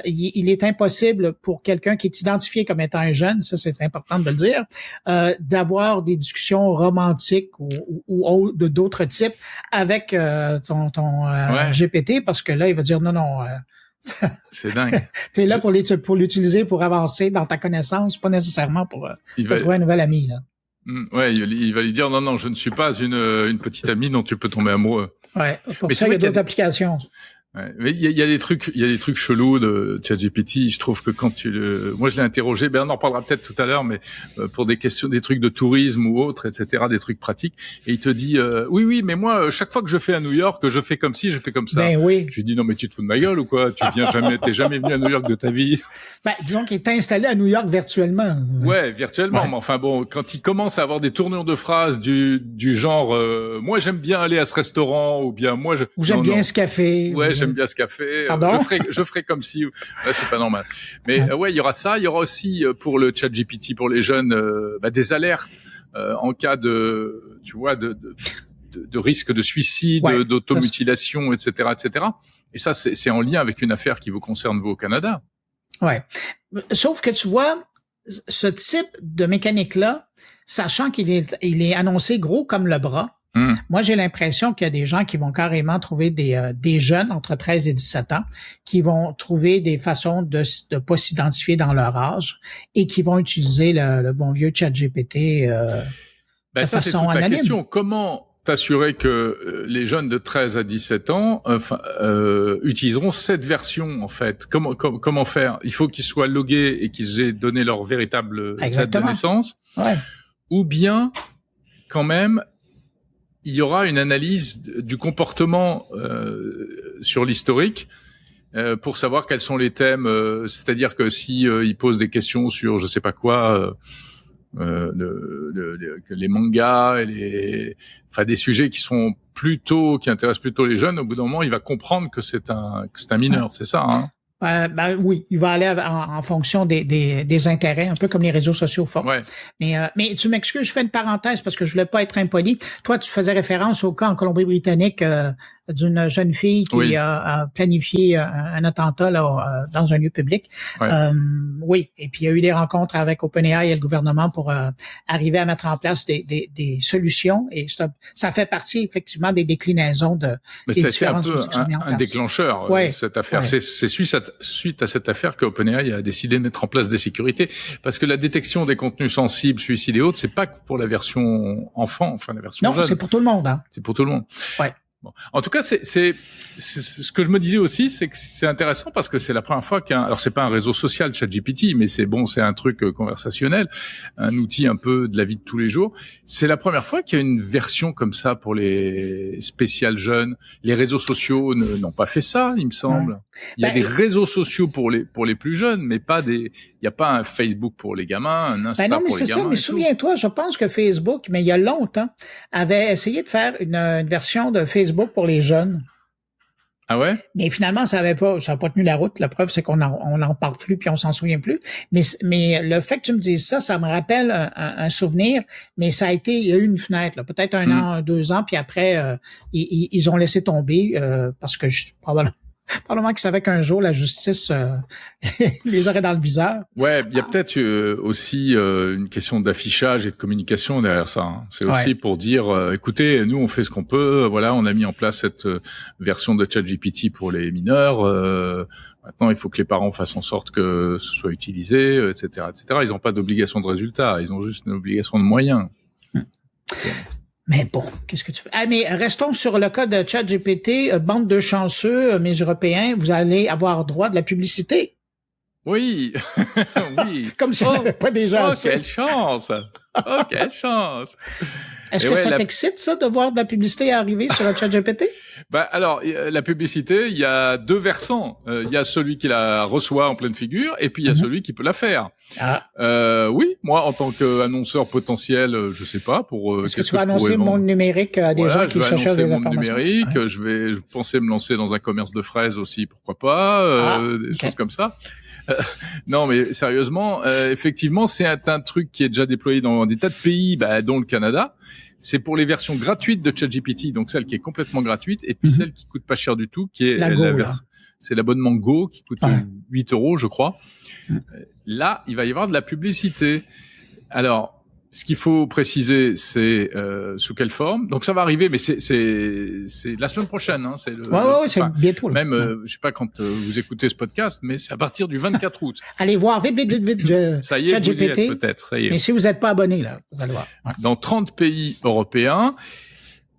il est impossible pour quelqu'un qui est identifié comme étant un jeune, ça c'est important de le dire, d'avoir des discussions romantiques ou d'autres types avec ton GPT parce que là il va dire non. C'est dingue. T'es là pour l'utiliser pour avancer dans ta connaissance, pas nécessairement pour trouver un nouvel ami là. Ouais, il va lui dire non, je ne suis pas une petite amie dont tu peux tomber amoureux. Ouais, pour ça il y a d'autres applications. Ouais, mais il y a des trucs chelous de ChatGPT. Je trouve que quand moi je l'ai interrogé, on en reparlera peut-être tout à l'heure, mais pour des questions, des trucs de tourisme ou autres, etc., des trucs pratiques. Et il te dit, oui, mais moi, chaque fois que je fais à New York, je fais comme ci, je fais comme ça. Oui. Je lui dis non, mais tu te fous de ma gueule ou quoi? T'es jamais venu à New York de ta vie. Disons qu'il est installé à New York virtuellement. Ouais, virtuellement. Ouais. Mais enfin bon, quand il commence à avoir des tournures de phrases du genre, moi j'aime bien aller à ce restaurant, ou bien moi j'aime bien ce café. Ouais, j'aime bien ce café. Je ferai comme si. Là, c'est pas normal. Mais il y aura ça. Il y aura aussi pour le ChatGPT pour les jeunes des alertes en cas de risque de suicide, d'automutilation, etc., etc. Et ça, c'est en lien avec une affaire qui vous concerne vous au Canada. Ouais. Sauf que tu vois, ce type de mécanique-là, sachant qu'il est annoncé gros comme le bras, Moi, j'ai l'impression qu'il y a des gens qui vont carrément trouver des jeunes entre 13 et 17 ans qui vont trouver des façons de pas s'identifier dans leur âge et qui vont utiliser le bon vieux ChatGPT de ça, façon c'est toute la anonyme. question. Comment t'assurer que les jeunes de 13 à 17 ans utiliseront cette version, en fait? Comment faire? Il faut qu'ils soient logués et qu'ils aient donné leur véritable date de naissance. Ouais. Ou bien, quand même, il y aura une analyse du comportement sur l'historique pour savoir quels sont les thèmes. C'est-à-dire que si ils posent des questions sur je sais pas quoi, les mangas et des sujets qui intéressent plutôt les jeunes, au bout d'un moment, il va comprendre que c'est un mineur, c'est ça, hein? Oui, il va aller en fonction des intérêts, un peu comme les réseaux sociaux font. Ouais. Mais tu m'excuses, je fais une parenthèse parce que je voulais pas être impoli. Toi, tu faisais référence au cas en Colombie-Britannique d'une jeune fille qui a planifié un attentat là, dans un lieu public. Ouais. Oui, et puis il y a eu des rencontres avec OpenAI et le gouvernement pour arriver à mettre en place des solutions et ça fait partie effectivement des déclinaisons des différents outils qui sont mis en place. Un déclencheur, cette affaire. Ouais. C'est suite à cette affaire que OpenAI a décidé de mettre en place des sécurités, parce que la détection des contenus sensibles, suicides et autres, c'est pas que pour la version enfant, la version jeune. Non, c'est pour tout le monde, hein. C'est pour tout le monde. Ouais. Bon. En tout cas, c'est ce que je me disais aussi, c'est que c'est intéressant parce que c'est la première fois alors c'est pas un réseau social ChatGPT, mais c'est un truc conversationnel, un outil un peu de la vie de tous les jours. C'est la première fois qu'il y a une version comme ça pour les spéciales jeunes. Les réseaux sociaux n'ont pas fait ça, il me semble. Il y a des réseaux sociaux pour les plus jeunes, mais il y a pas un Facebook pour les gamins, un Insta pour les gamins. Non, mais c'est ça, mais souviens-toi, je pense que Facebook, mais il y a longtemps, avait essayé de faire une version de Facebook pour les jeunes. Ah ouais? Mais finalement, ça a pas tenu la route. La preuve, c'est qu'on en parle plus puis on s'en souvient plus. Mais le fait que tu me dises ça me rappelle un souvenir. Mais il y a eu une fenêtre, là, peut-être un an, 2 ans, puis après, ils ont laissé tomber parce que probablement qu'ils savaient qu'un jour la justice les aurait dans le viseur. Ouais, il y a peut-être aussi une question d'affichage et de communication derrière ça, hein. C'est aussi pour dire, écoutez, nous on fait ce qu'on peut. Voilà, on a mis en place cette version de ChatGPT pour les mineurs. Maintenant, il faut que les parents fassent en sorte que ce soit utilisé, etc., etc. Ils n'ont pas d'obligation de résultat, ils ont juste une obligation de moyens. Mais bon, qu'est-ce que tu fais? Mais restons sur le cas de ChatGPT. Bande de chanceux, mes Européens, vous allez avoir droit de la publicité. Oui, oui. Comme si on n'avait pas déjà assez. Quelle chance! Oh, quelle chance! Est-ce que ça t'excite, ça, de voir de la publicité arriver sur le ChatGPT? Alors, la publicité, il y a 2 versants. Il y a celui qui la reçoit en pleine figure, et puis il y a celui qui peut la faire. Oui, moi, en tant qu'annonceur potentiel, je sais pas, est-ce que tu vas annoncer mon numérique à des gens qui cherchent des informations? Numérique, je pensais me lancer dans un commerce de fraises aussi, pourquoi pas, des choses comme ça. Non, mais sérieusement, effectivement, c'est un truc qui est déjà déployé dans des tas de pays, dont le Canada. C'est pour les versions gratuites de ChatGPT, donc celle qui est complètement gratuite, et puis celle qui coûte pas cher du tout, qui est c'est l'abonnement Go qui coûte 8 €, je crois. Là, il va y avoir de la publicité. Alors, ce qu'il faut préciser, c'est sous quelle forme. Donc ça va arriver, mais c'est la semaine prochaine. Hein, c'est c'est bientôt. Là. Même, je sais pas quand vous écoutez ce podcast, mais c'est à partir du 24 août. Allez voir vite. Ça y est, vous y êtes peut-être. Mais si vous n'êtes pas abonné, là, vous allez voir. Ouais. Dans 30 pays européens.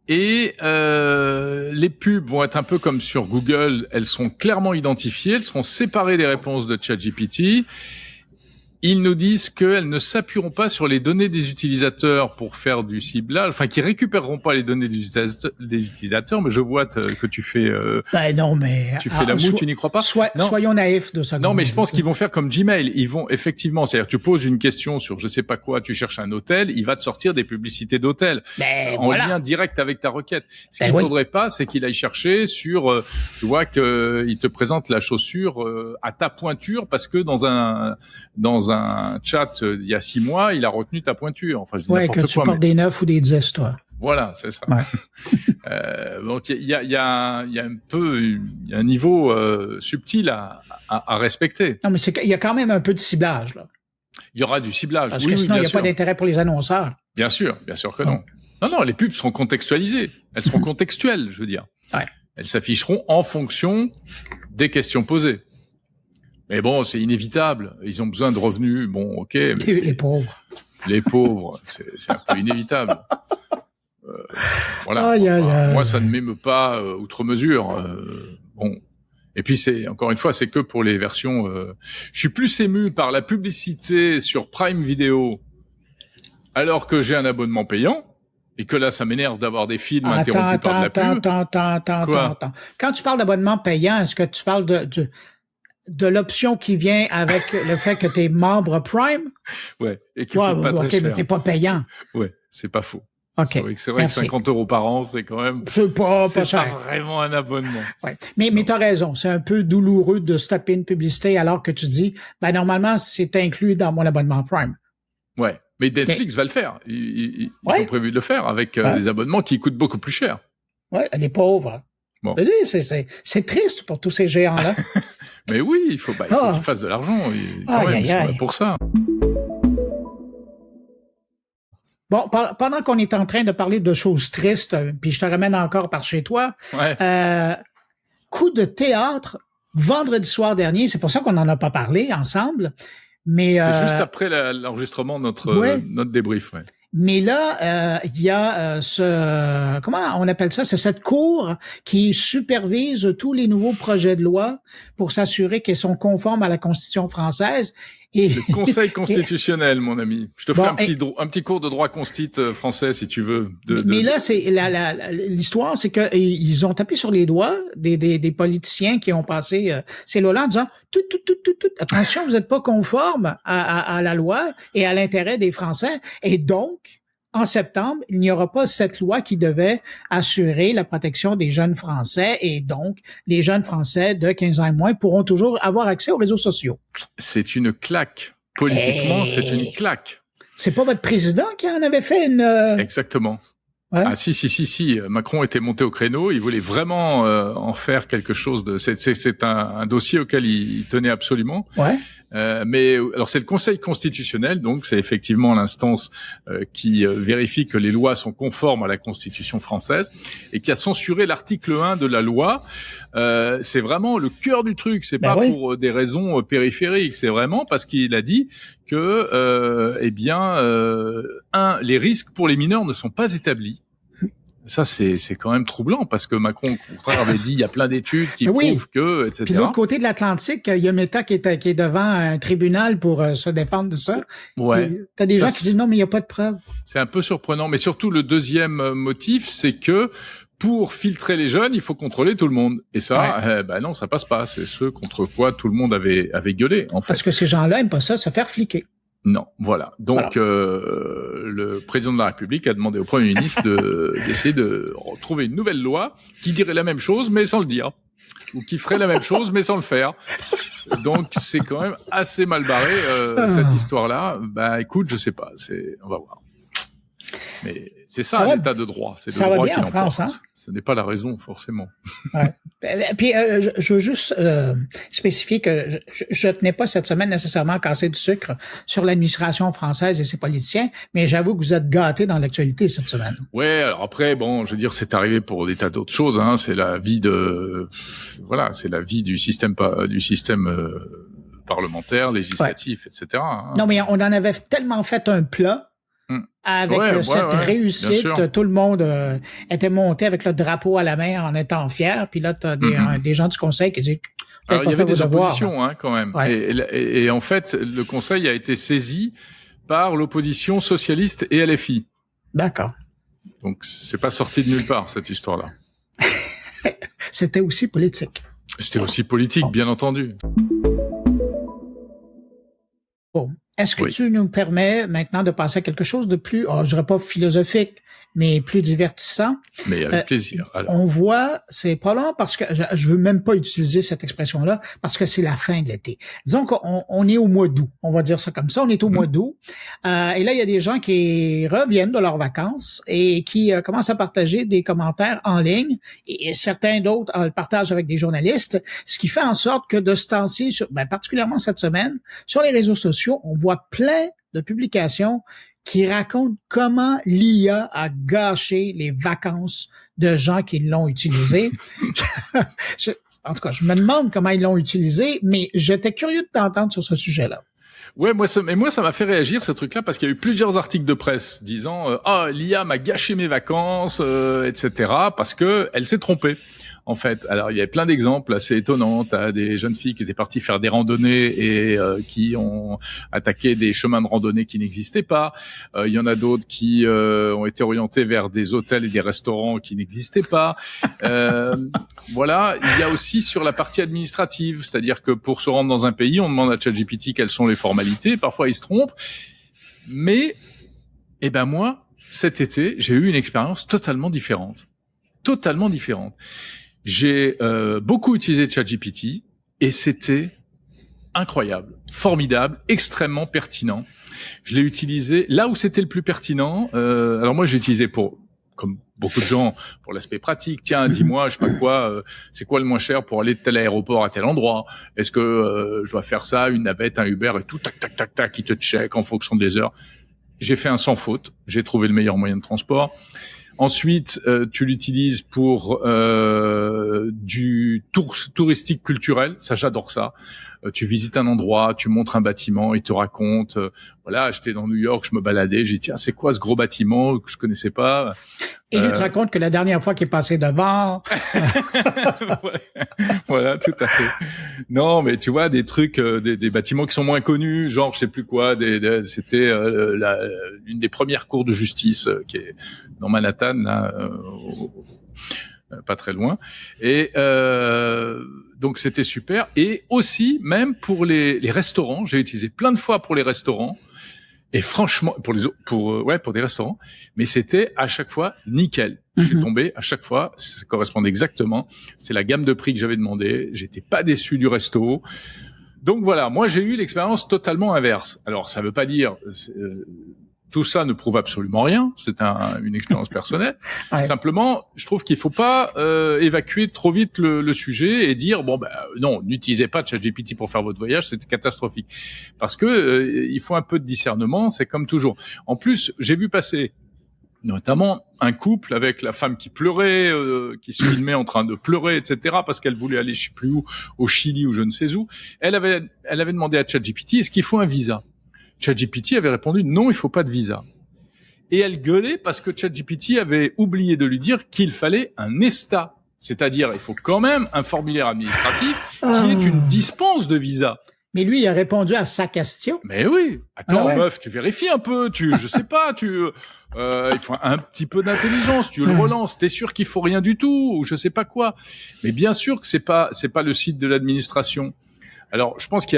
Et les pubs vont être un peu comme sur Google. Elles seront clairement identifiées. Elles seront séparées des réponses de ChatGPT. Ils nous disent qu'elles ne s'appuieront pas sur les données des utilisateurs pour faire du ciblage, qu'ils récupéreront pas les données des utilisateurs, mais je vois que tu fais non, mais tu fais la moue, tu n'y crois pas? Soyons naïfs de ça. Non, mais je pense qu'ils vont faire comme Gmail. Ils vont effectivement, c'est-à-dire tu poses une question sur je sais pas quoi, tu cherches un hôtel, il va te sortir des publicités d'hôtels en lien direct avec ta requête. Ce qu'il faudrait pas, c'est qu'il aille chercher sur tu vois que il te présente la chaussure à ta pointure parce que dans un chat il y a 6 mois, il a retenu ta pointure. Enfin, je dis n'importe quoi. Que tu portes des 9 ou des 10, toi. Voilà, c'est ça. Ouais. Donc il y a un niveau subtil à respecter. Non, mais il y a quand même un peu de ciblage là. Il y aura du ciblage. Parce que sinon il n'y a pas d'intérêt pour les annonceurs. Bien sûr que non. Non, les pubs seront contextualisées. Elles seront contextuelles, je veux dire. Ouais. Elles s'afficheront en fonction des questions posées. Mais bon, c'est inévitable. Ils ont besoin de revenus. Bon, ok. Mais les pauvres. Les pauvres, c'est un peu inévitable. Voilà. Moi, ça ne m'émeut pas outre mesure. Bon. Et puis encore une fois, c'est que pour les versions. Je suis plus ému par la publicité sur Prime Video, alors que j'ai un abonnement payant, et que là, ça m'énerve d'avoir des films interrompus par de la pub. Attends. Quand tu parles d'abonnement payant, est-ce que tu parles de l'option qui vient avec le fait que tu es membre Prime? Ouais. Et qui coûte pas très cher. Mais t'es pas payant. Ouais, c'est pas faux. Okay. C'est vrai que 50 € par an, c'est quand même. C'est pas vraiment un abonnement. Ouais. Mais t'as raison. C'est un peu douloureux de se taper une publicité alors que tu dis, normalement, c'est inclus dans mon abonnement Prime. Ouais. Mais Netflix va le faire. Ils ont prévu de le faire avec des abonnements qui coûtent beaucoup plus cher. Ouais, les pauvres. Bon. C'est triste pour tous ces géants-là. Mais oui, il faut qu'ils fassent de l'argent. Ils sont là pour ça. Bon, pendant qu'on est en train de parler de choses tristes, puis je te ramène encore par chez toi, coup de théâtre, vendredi soir dernier, c'est pour ça qu'on n'en a pas parlé ensemble, mais... C'était juste après l'enregistrement de notre débrief, ouais. Mais là, il y a comment on appelle ça? C'est cette cour qui supervise tous les nouveaux projets de loi pour s'assurer qu'ils sont conformes à la Constitution française. Et le Conseil constitutionnel, mon ami. Je te ferai un petit cours de droit constit français, si tu veux. Mais là, c'est l'histoire, c'est que ils ont tapé sur les doigts des politiciens qui ont passé ces lois-là en disant attention, vous n'êtes pas conforme à la loi et à l'intérêt des Français. Et donc, en septembre, il n'y aura pas cette loi qui devait assurer la protection des jeunes Français et donc les jeunes Français de 15 ans et moins pourront toujours avoir accès aux réseaux sociaux. C'est une claque. Politiquement, c'est une claque. C'est pas votre président qui en avait fait une... Exactement. Ouais. Ah si. Macron était monté au créneau. Il voulait vraiment en faire quelque chose de... C'est un dossier auquel il tenait absolument. Ouais. Mais alors c'est le Conseil constitutionnel, donc c'est effectivement l'instance qui vérifie que les lois sont conformes à la Constitution française et qui a censuré l'article 1 de la loi. C'est vraiment le cœur du truc. C'est pas pour des raisons périphériques. C'est vraiment parce qu'il a dit que les risques pour les mineurs ne sont pas établis. Ça, c'est quand même troublant parce que Macron, au contraire, avait dit il y a plein d'études qui prouvent que, etc. Puis de l'autre côté de l'Atlantique, il y a Meta qui est devant un tribunal pour se défendre de ça. Ouais. T'as des gens qui disent non, mais il n'y a pas de preuves. C'est un peu surprenant, mais surtout le deuxième motif, c'est que pour filtrer les jeunes, il faut contrôler tout le monde. Et ça, non, ça passe pas. C'est ce contre quoi tout le monde avait gueulé, en fait. Parce que ces gens-là aiment pas ça, se faire fliquer. Non, voilà. Donc, le président de la République a demandé au Premier ministre d'essayer de trouver une nouvelle loi qui dirait la même chose, mais sans le dire. Ou qui ferait la même chose, mais sans le faire. Donc, c'est quand même assez mal barré, cette histoire-là. Écoute, je sais pas. On va voir. Mais c'est ça l'état de droit. C'est le droit qui l'emporte. France, hein? Ce n'est pas la raison, forcément. Ouais. Puis, je veux juste spécifier que je tenais pas cette semaine nécessairement à casser du sucre sur l'administration française et ses politiciens, mais j'avoue que vous êtes gâtés dans l'actualité cette semaine. Ouais, alors après, bon, je veux dire, c'est arrivé pour des tas d'autres choses, hein. C'est la vie c'est la vie du système parlementaire, législatif, etc. Hein. Non, mais on en avait tellement fait un plat. Avec cette réussite, tout le monde était monté avec le drapeau à la main en étant fier. Puis là, tu as des gens du Conseil qui disent... Alors, il y avait des oppositions quand même. Ouais. Et en fait, le Conseil a été saisi par l'opposition socialiste et LFI. D'accord. Donc, c'est pas sorti de nulle part, cette histoire-là. C'était aussi politique. C'était aussi politique, bien entendu. Bon. Est-ce que tu nous permets maintenant de passer à quelque chose de plus, je dirais pas philosophique, mais plus divertissant? Mais avec plaisir. Alors. On voit, c'est probablement parce que, je veux même pas utiliser cette expression-là, parce que c'est la fin de l'été. Disons qu'on est au mois d'août, on va dire ça comme ça, on est au mois d'août. Et là, il y a des gens qui reviennent de leurs vacances et qui commencent à partager des commentaires en ligne, et certains d'autres le partagent avec des journalistes, ce qui fait en sorte que de ce temps-ci, particulièrement cette semaine, sur les réseaux sociaux, on voit plein de publications qui raconte comment l'IA a gâché les vacances de gens qui l'ont utilisé. En tout cas, je me demande comment ils l'ont utilisé, mais j'étais curieux de t'entendre sur ce sujet-là. Ouais, moi ça m'a fait réagir ce truc-là parce qu'il y a eu plusieurs articles de presse disant l'IA m'a gâché mes vacances, etc. parce que elle s'est trompée. En fait, alors il y avait plein d'exemples assez étonnants. T'as des jeunes filles qui étaient parties faire des randonnées et qui ont attaqué des chemins de randonnée qui n'existaient pas. Il y en a d'autres qui ont été orientés vers des hôtels et des restaurants qui n'existaient pas. Voilà. Il y a aussi sur la partie administrative, c'est-à-dire que pour se rendre dans un pays, on demande à ChatGPT quelles sont les formalités. Parfois, il se trompe. Mais, moi, cet été, j'ai eu une expérience totalement différente. Totalement différente. J'ai beaucoup utilisé ChatGPT et c'était incroyable, formidable, extrêmement pertinent. Je l'ai utilisé là où c'était le plus pertinent. Alors moi, j'ai utilisé comme beaucoup de gens, pour l'aspect pratique. Tiens, dis-moi, je sais pas quoi, c'est quoi le moins cher pour aller de tel aéroport à tel endroit? Est-ce que je dois faire ça, une navette, un Uber et tout, tac, tac, tac, tac, qui te check en fonction des heures. J'ai fait un sans faute. J'ai trouvé le meilleur moyen de transport. Ensuite, tu l'utilises pour du touristique culturel. Ça, j'adore ça. Tu visites un endroit, tu montres un bâtiment, il te raconte. Voilà, j'étais dans New York, je me baladais, j'ai dit tiens, c'est quoi ce gros bâtiment que je connaissais pas? Et lui te raconte que la dernière fois qu'il est passé devant. Voilà, tout à fait. Non, mais tu vois des trucs, des bâtiments qui sont moins connus, genre je sais plus quoi. C'était une des premières cours de justice qui est dans Manhattan, là, pas très loin. Et donc c'était super. Et aussi, même pour les restaurants, j'ai utilisé plein de fois pour les restaurants. Et franchement, pour des restaurants, mais c'était à chaque fois nickel. Je suis tombé à chaque fois, ça correspondait exactement. C'est la gamme de prix que j'avais demandé. J'étais pas déçu du resto. Donc voilà, moi j'ai eu l'expérience totalement inverse. Alors ça veut pas dire tout ça ne prouve absolument rien. C'est une expérience personnelle. Ouais. Simplement, je trouve qu'il faut pas évacuer trop vite le sujet et dire non, n'utilisez pas ChatGPT pour faire votre voyage, c'était catastrophique. Parce que il faut un peu de discernement. C'est comme toujours. En plus, j'ai vu passer notamment un couple avec la femme qui pleurait, qui se filmait en train de pleurer, etc. parce qu'elle voulait aller je sais plus où, au Chili ou je ne sais où. Elle avait demandé à ChatGPT est-ce qu'il faut un visa. ChatGPT avait répondu non, il faut pas de visa. Et elle gueulait parce que ChatGPT avait oublié de lui dire qu'il fallait un ESTA, c'est-à-dire il faut quand même un formulaire administratif qui est une dispense de visa. Mais lui, il a répondu à sa question. Mais oui. Attends, meuf, tu vérifies un peu. Je sais pas, il faut un petit peu d'intelligence. Tu le relances. T'es sûr qu'il faut rien du tout ou je sais pas quoi. Mais bien sûr que c'est pas le site de l'administration. Alors, je pense qu'il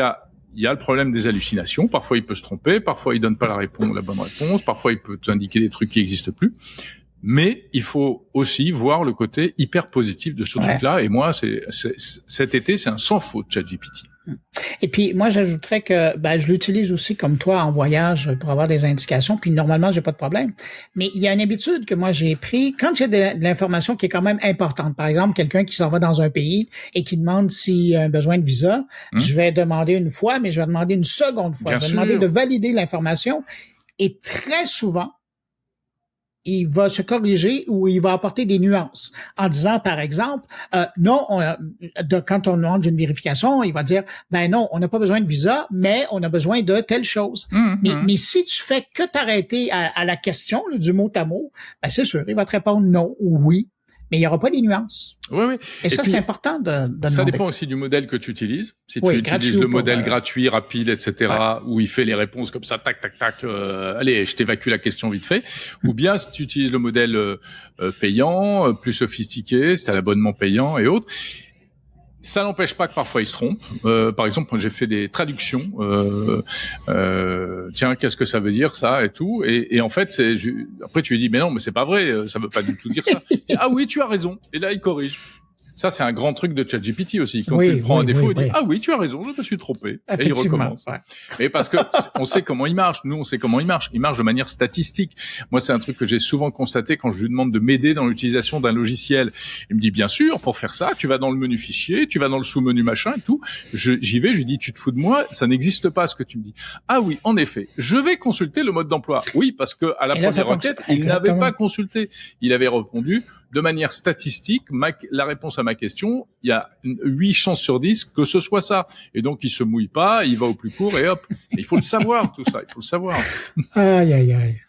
y a le problème des hallucinations. Parfois, il peut se tromper. Parfois, il donne pas la bonne réponse. Parfois, il peut t'indiquer des trucs qui existent plus. Mais il faut aussi voir le côté hyper positif de ce truc-là. Et moi, cet été, c'est un sans faute, ChatGPT. Et puis moi j'ajouterais que je l'utilise aussi comme toi en voyage pour avoir des indications, puis normalement j'ai pas de problème. Mais il y a une habitude que moi j'ai pris quand j'ai de l'information qui est quand même importante. Par exemple, quelqu'un qui s'en va dans un pays et qui demande s'il a besoin de visa, je vais demander une fois, mais je vais demander une seconde fois. Je vais demander de valider l'information. Et très souvent, il va se corriger ou il va apporter des nuances en disant, par exemple, non, quand on demande une vérification, il va dire, non, on n'a pas besoin de visa, mais on a besoin de telle chose. Mais si tu fais que t'arrêter à la question, là, du mot à mot, c'est sûr, il va te répondre non ou oui, mais il n'y aura pas des nuances. Oui. Et ça, c'est important de demander. Ça dépend aussi du modèle que tu utilises. Si tu utilises le modèle gratuit, rapide, etc., où il fait les réponses comme ça, tac, tac, tac, allez, je t'évacue la question vite fait. Ou bien si tu utilises le modèle payant, plus sophistiqué, c'est à l'abonnement payant et autres. Ça n'empêche pas que parfois il se trompe. Par exemple, quand j'ai fait des traductions, tiens, qu'est-ce que ça veut dire ça et tout. Et en fait, après tu lui dis mais non, mais c'est pas vrai, ça veut pas du tout dire ça. Ah oui, tu as raison. Et là il corrige. Ça, c'est un grand truc de ChatGPT aussi. Quand tu le prends à défaut, il dit « Ah oui, tu as raison, je me suis trompé. » Et il recommence. Ouais. Mais parce que on sait comment il marche. Nous, on sait comment il marche. Il marche de manière statistique. Moi, c'est un truc que j'ai souvent constaté quand je lui demande de m'aider dans l'utilisation d'un logiciel. Il me dit « Bien sûr, pour faire ça, tu vas dans le menu fichier, tu vas dans le sous-menu machin et tout. » J'y vais, je lui dis « Tu te fous de moi? Ça n'existe pas ce que tu me dis. » Ah oui, en effet, je vais consulter le mode d'emploi. Oui, parce que à la première requête, il n'avait pas consulté. Il avait répondu de manière statistique, la réponse à ma question, il y a 8 chances sur 10 que ce soit ça. Et donc, il se mouille pas, il va au plus court et hop. Et il faut le savoir, tout ça. Il faut le savoir. Aïe, aïe, aïe.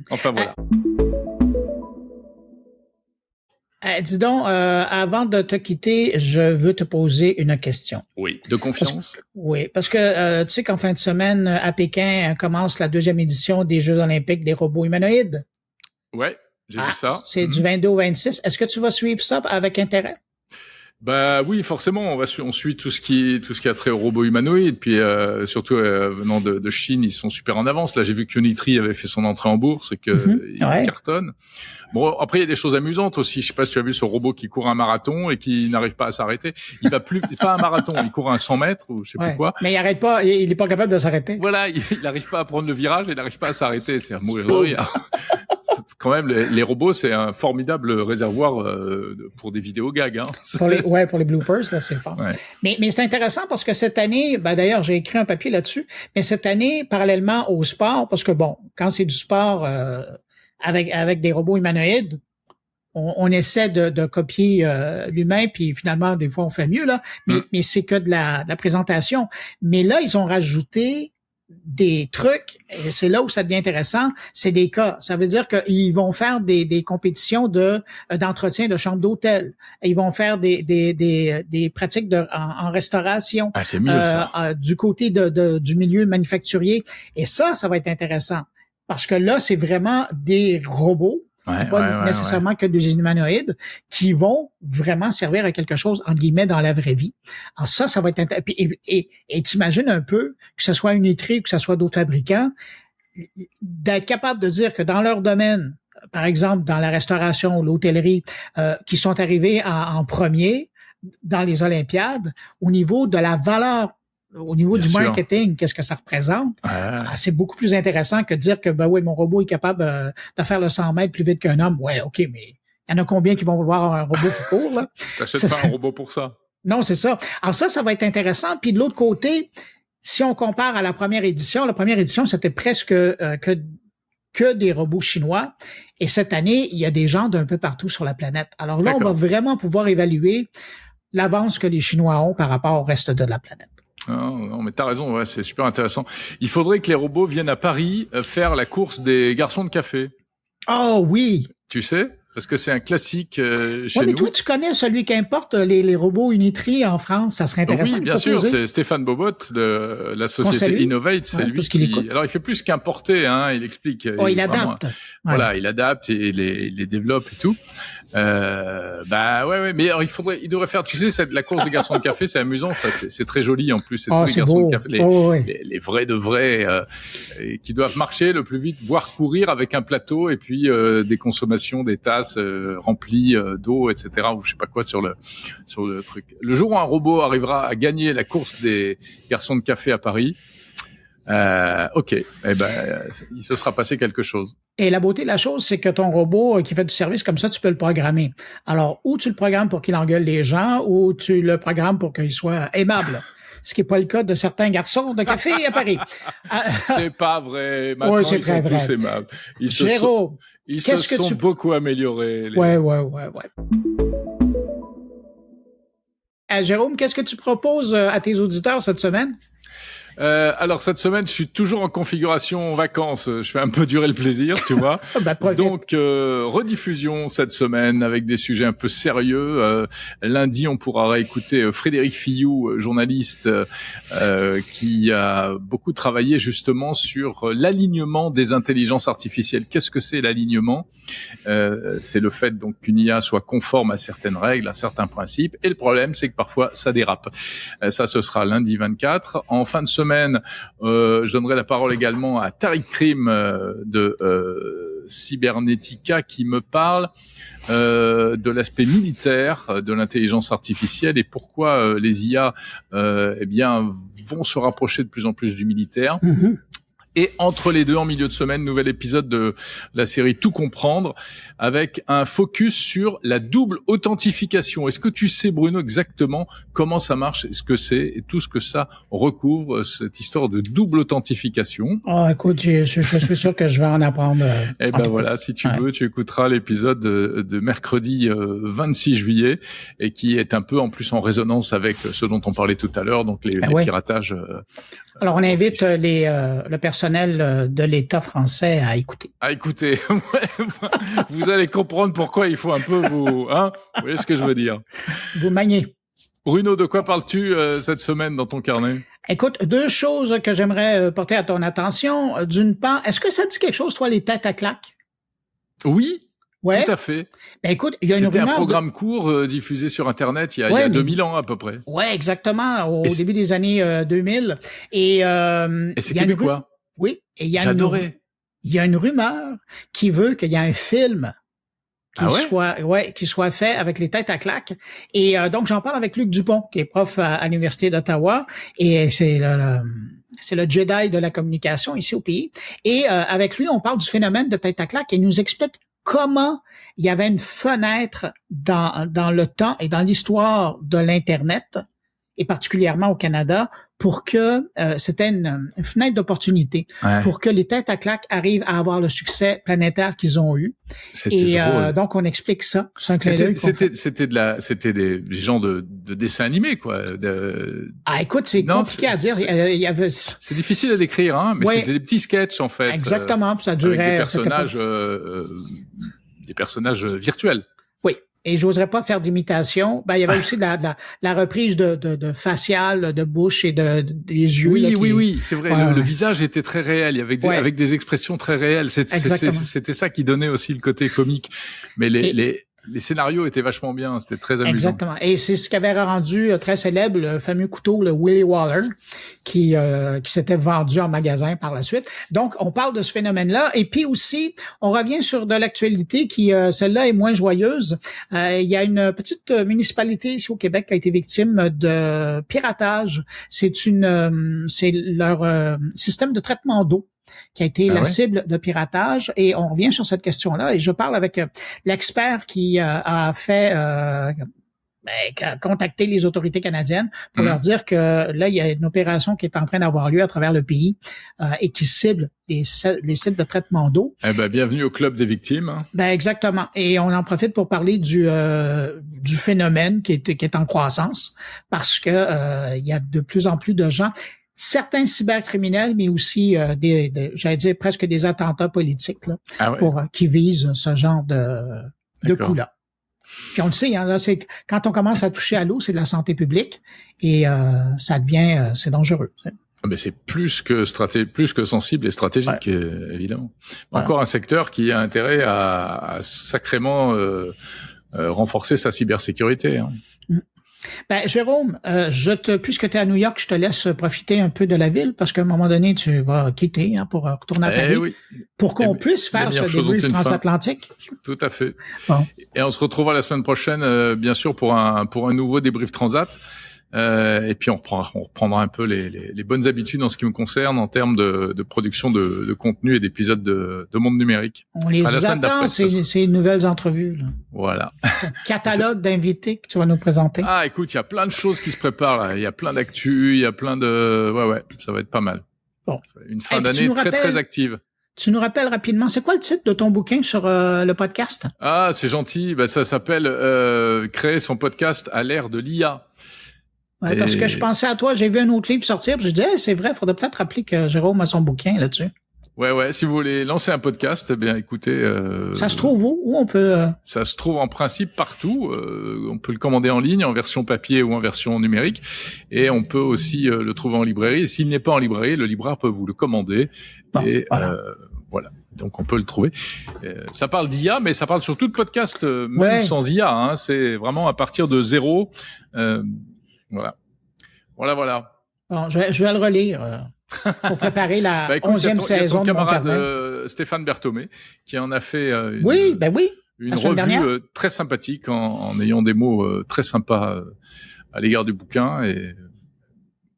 Enfin, voilà. Dis donc, avant de te quitter, je veux te poser une question. Oui, de confiance. Parce que tu sais qu'en fin de semaine, à Pékin, commence la 2e édition des Jeux olympiques des robots humanoïdes. Ouais. J'ai vu ça. C'est du 22 au 26. Est-ce que tu vas suivre ça avec intérêt? Bah oui, forcément, on suit tout ce qui a trait aux robots humanoïdes, puis surtout venant de Chine, ils sont super en avance. Là, j'ai vu que Unitri avait fait son entrée en bourse et que il cartonne. Bon, après il y a des choses amusantes aussi. Je sais pas si tu as vu ce robot qui court un marathon et qui n'arrive pas à s'arrêter. Il va plus pas un marathon, il court un 100 mètres ou je sais plus quoi. Mais il arrête pas, il est pas capable de s'arrêter. Voilà, il n'arrive pas à prendre le virage, il n'arrive pas à s'arrêter, c'est à mourir de rire. Quand même, les robots, c'est un formidable réservoir pour des vidéos gags. Hein. Pour les bloopers, là, c'est fort. Ouais. Mais c'est intéressant parce que cette année, d'ailleurs, j'ai écrit un papier là-dessus, mais cette année, parallèlement au sport, parce que bon, quand c'est du sport avec des robots humanoïdes, on essaie de copier l'humain, puis finalement, des fois, on fait mieux, là, mais c'est que de la présentation. Mais là, ils ont rajouté des trucs, et c'est là où ça devient intéressant, c'est des cas. Ça veut dire qu'ils vont faire des compétitions d'entretien de chambre d'hôtel. Ils vont faire des pratiques en restauration. Ah, c'est mieux, ça. Du côté du milieu manufacturier. Et ça va être intéressant. Parce que là, c'est vraiment des robots, pas nécessairement que des humanoïdes, qui vont vraiment servir à quelque chose, entre guillemets, dans la vraie vie. Alors ça va être intéressant. Et t'imagines un peu, que ce soit Unitri ou que ce soit d'autres fabricants, d'être capable de dire que dans leur domaine, par exemple, dans la restauration ou l'hôtellerie, qui sont arrivés en premier dans les Olympiades, au niveau de la valeur, au niveau du marketing, qu'est-ce que ça représente? C'est beaucoup plus intéressant que de dire que, mon robot est capable de faire le 100 mètres plus vite qu'un homme. Ouais, OK, mais il y en a combien qui vont vouloir un robot qui court, là? T'achètes pas un robot pour ça. Non, c'est ça. Alors ça va être intéressant. Puis de l'autre côté, si on compare à la première édition, c'était presque que des robots chinois. Et cette année, il y a des gens d'un peu partout sur la planète. Alors là, on va vraiment pouvoir évaluer l'avance que les Chinois ont par rapport au reste de la planète. Non, mais t'as raison, c'est super intéressant. Il faudrait que les robots viennent à Paris faire la course des garçons de café. Oh oui! Tu sais? Parce que c'est un classique chez nous. Mais toi, tu connais celui qui importe les robots Unitri en France. Ça serait intéressant. Oui, bien sûr. C'est Stéphane Bobot de la société Innovate. C'est lui qui... Alors, il fait plus qu'importer, hein. Il explique. Il adapte. Voilà, il adapte et il les développe et tout. Mais alors, il devrait faire, tu sais, la course des garçons de café, c'est amusant, ça, c'est très joli, en plus. C'est tous les garçons de café, les vrais de vrais, qui doivent marcher le plus vite, voire courir avec un plateau et puis, des consommations, des tasses, remplies d'eau, etc., ou je sais pas quoi sur le truc. Le jour où un robot arrivera à gagner la course des garçons de café à Paris, il se sera passé quelque chose. Et la beauté de la chose, c'est que ton robot qui fait du service comme ça, tu peux le programmer. Alors, ou tu le programmes pour qu'il engueule les gens, ou tu le programmes pour qu'il soit aimable. Ce qui n'est pas le cas de certains garçons de café à Paris. C'est pas vrai. Maintenant, ils sont tous aimables. Jérôme, ils se sont beaucoup améliorés. Ouais. Jérôme, qu'est-ce que tu proposes à tes auditeurs cette semaine? Alors cette semaine, je suis toujours en configuration vacances. Je fais un peu durer le plaisir, tu vois. Donc rediffusion cette semaine avec des sujets un peu sérieux. Lundi, on pourra réécouter Frédéric Filloux, journaliste, qui a beaucoup travaillé justement sur l'alignement des intelligences artificielles. Qu'est-ce que c'est l'alignement? C'est le fait donc qu'une IA soit conforme à certaines règles, à certains principes. Et le problème, c'est que parfois ça dérape. Ça, ce sera lundi 24. En fin de semaine, je donnerai la parole également à Tariq Krim de Cybernetica qui me parle de l'aspect militaire de l'intelligence artificielle et pourquoi les IA vont se rapprocher de plus en plus du militaire. Mm-hmm. Et entre les deux, en milieu de semaine, nouvel épisode de la série Tout comprendre, avec un focus sur la double authentification. Est-ce que tu sais, Bruno, exactement comment ça marche, ce que c'est et tout ce que ça recouvre, cette histoire de double authentification? Oh, écoute, je suis sûr que je vais en apprendre. Eh ben voilà, si tu veux, tu écouteras l'épisode de mercredi 26 juillet et qui est un peu en plus en résonance avec ce dont on parlait tout à l'heure, donc les piratages. Alors, on invite le personnel de l'État français à écouter. À écouter. Vous allez comprendre pourquoi il faut un peu vous voyez ce que je veux dire. Vous maniez. Bruno, de quoi parles-tu cette semaine dans ton carnet? Écoute, deux choses que j'aimerais porter à ton attention. D'une part, est-ce que ça dit quelque chose, toi, les têtes à claques? Oui. Ouais. Tout à fait. Ben écoute, il y a une rumeur. C'était un programme court diffusé sur Internet il y a 2000 ans à peu près. Ouais, exactement, au début des années 2000. Et c'est québécois. Oui. Et j'adorais. Il y a une rumeur qui veut qu'il y ait un film qui soit fait avec les têtes à claques. Et donc j'en parle avec Luc Dupont, qui est prof à l'Université d'Ottawa, et c'est le Jedi de la communication ici au pays. Et avec lui, on parle du phénomène de tête à claques et il nous explique comment il y avait une fenêtre dans le temps et dans l'histoire de l'Internet, et particulièrement au Canada, pour que c'était une fenêtre d'opportunité, pour que les têtes à claques arrivent à avoir le succès planétaire qu'ils ont eu. Et donc on explique ça. C'est un clin d'œil. C'était des gens de dessins animés, quoi. Écoute, c'est compliqué à dire. C'est difficile à décrire, mais c'était des petits sketchs en fait. Exactement, ça durait. Avec des personnages virtuels. Oui. Et j'oserais pas faire d'imitation. Il y avait aussi la reprise de facial, de bouche et des yeux. Oui, c'est vrai. Le visage était très réel. Il y avait avec des expressions très réelles. C'était ça qui donnait aussi le côté comique. Mais les scénarios étaient vachement bien. C'était très amusant. Exactement. Et c'est ce qui avait rendu très célèbre le fameux couteau, le Willy Waller, qui s'était vendu en magasin par la suite. Donc, on parle de ce phénomène-là. Et puis aussi, on revient sur de l'actualité qui, celle-là, est moins joyeuse. Il y a une petite municipalité ici au Québec qui a été victime de piratage. C'est leur système de traitement d'eau qui a été la cible de piratage. Et on revient sur cette question-là. Et je parle avec l'expert qui a fait contacter les autorités canadiennes pour leur dire que là, il y a une opération qui est en train d'avoir lieu à travers le pays et qui cible les sites de traitement d'eau. Bienvenue au club des victimes. Exactement. Et on en profite pour parler du phénomène qui est en croissance parce que il y a de plus en plus de gens, certains cybercriminels, mais aussi j'allais dire presque des attentats politiques là, qui visent ce genre de coups-là. Puis on le sait, là, c'est quand on commence à toucher à l'eau, c'est de la santé publique et ça devient c'est dangereux. C'est plus que sensible et stratégique, évidemment. Voilà. Encore un secteur qui a intérêt à sacrément renforcer sa cybersécurité. Jérôme, puisque tu es à New York, je te laisse profiter un peu de la ville parce qu'à un moment donné, tu vas quitter pour retourner à Paris pour qu'on puisse faire ce débrief transatlantique. Tout à fait. Bon. Et on se retrouvera la semaine prochaine, bien sûr, pour un nouveau débrief transat. Et puis on reprendra un peu les bonnes habitudes en ce qui me concerne en termes de production de contenu et d'épisodes de Monde Numérique. On les attend, ces nouvelles entrevues. Là. Voilà. Catalogue d'invités que tu vas nous présenter. Écoute, il y a plein de choses qui se préparent là. Il y a plein d'actu, il y a plein de... Ouais, ça va être pas mal. Bon. Une fin d'année très active. Tu nous rappelles rapidement, c'est quoi le titre de ton bouquin sur le podcast? C'est gentil. Ça s'appelle Créer son podcast à l'ère de l'IA. Ouais, parce que je pensais à toi, j'ai vu un autre livre sortir, puis je disais, c'est vrai, il faudrait peut-être rappeler que Jérôme a son bouquin là-dessus. Ouais, si vous voulez lancer un podcast, écoutez... ça se trouve où on peut... Ça se trouve en principe partout. On peut le commander en ligne, en version papier ou en version numérique. Et on peut aussi le trouver en librairie. Et s'il n'est pas en librairie, le libraire peut vous le commander. Voilà. Donc on peut le trouver. Ça parle d'IA, mais ça parle surtout de podcast, même sans IA. C'est vraiment à partir de zéro. Voilà. Bon, je vais le relire. pour préparer la écoute, 11e saison ton de Mon camarade Carnet. Stéphane Berthomé qui en a fait une revue très sympathique en ayant des mots très sympas à l'égard du bouquin et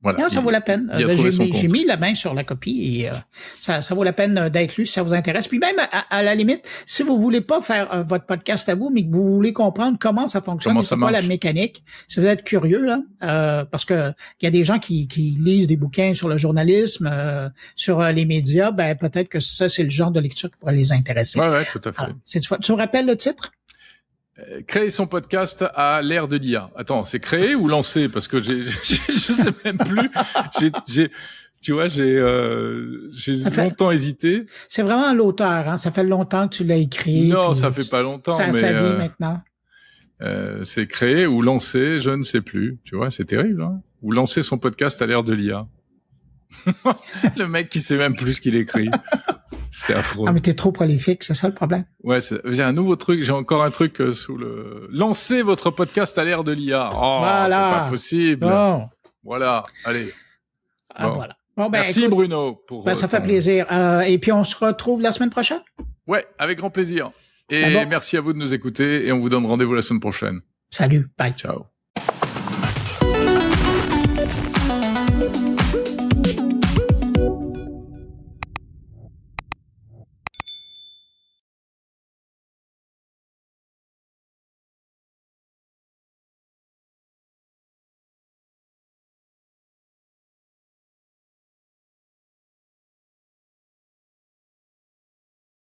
voilà. Non, ça vaut la peine. J'ai mis la main sur la copie et ça vaut la peine d'être lu si ça vous intéresse. Puis même, à la limite, si vous voulez pas faire votre podcast à vous, mais que vous voulez comprendre comment ça fonctionne, c'est quoi la mécanique, si vous êtes curieux, là, parce que il y a des gens qui lisent des bouquins sur le journalisme, sur les médias, ben peut-être que ça, c'est le genre de lecture qui pourrait les intéresser. Ouais, tout à fait. Alors, tu me rappelles le titre? Créer son podcast à l'ère de l'IA. Attends, c'est créer ou lancer? Parce que je sais même plus. J'ai longtemps hésité. C'est vraiment l'auteur, hein. Ça fait longtemps que tu l'as écrit. Non, ça fait pas longtemps. Ça a sa vie maintenant. C'est créer ou lancer, je ne sais plus. Tu vois, c'est terrible, hein. Ou lancer son podcast à l'ère de l'IA. Le mec qui sait même plus ce qu'il écrit. C'est affreux. Ah, mais t'es trop prolifique, c'est ça le problème. Ouais, j'ai un nouveau truc, j'ai encore un truc sous le... Lancez votre podcast à l'ère de l'IA. Oh, voilà. C'est pas possible. Bon. Voilà, allez. Ah, bon. Voilà. Bon, ben, merci, écoute, Bruno. ça fait plaisir. Et puis, on se retrouve la semaine prochaine? Ouais, avec grand plaisir. Et merci à vous de nous écouter et on vous donne rendez-vous la semaine prochaine. Salut, bye. Ciao.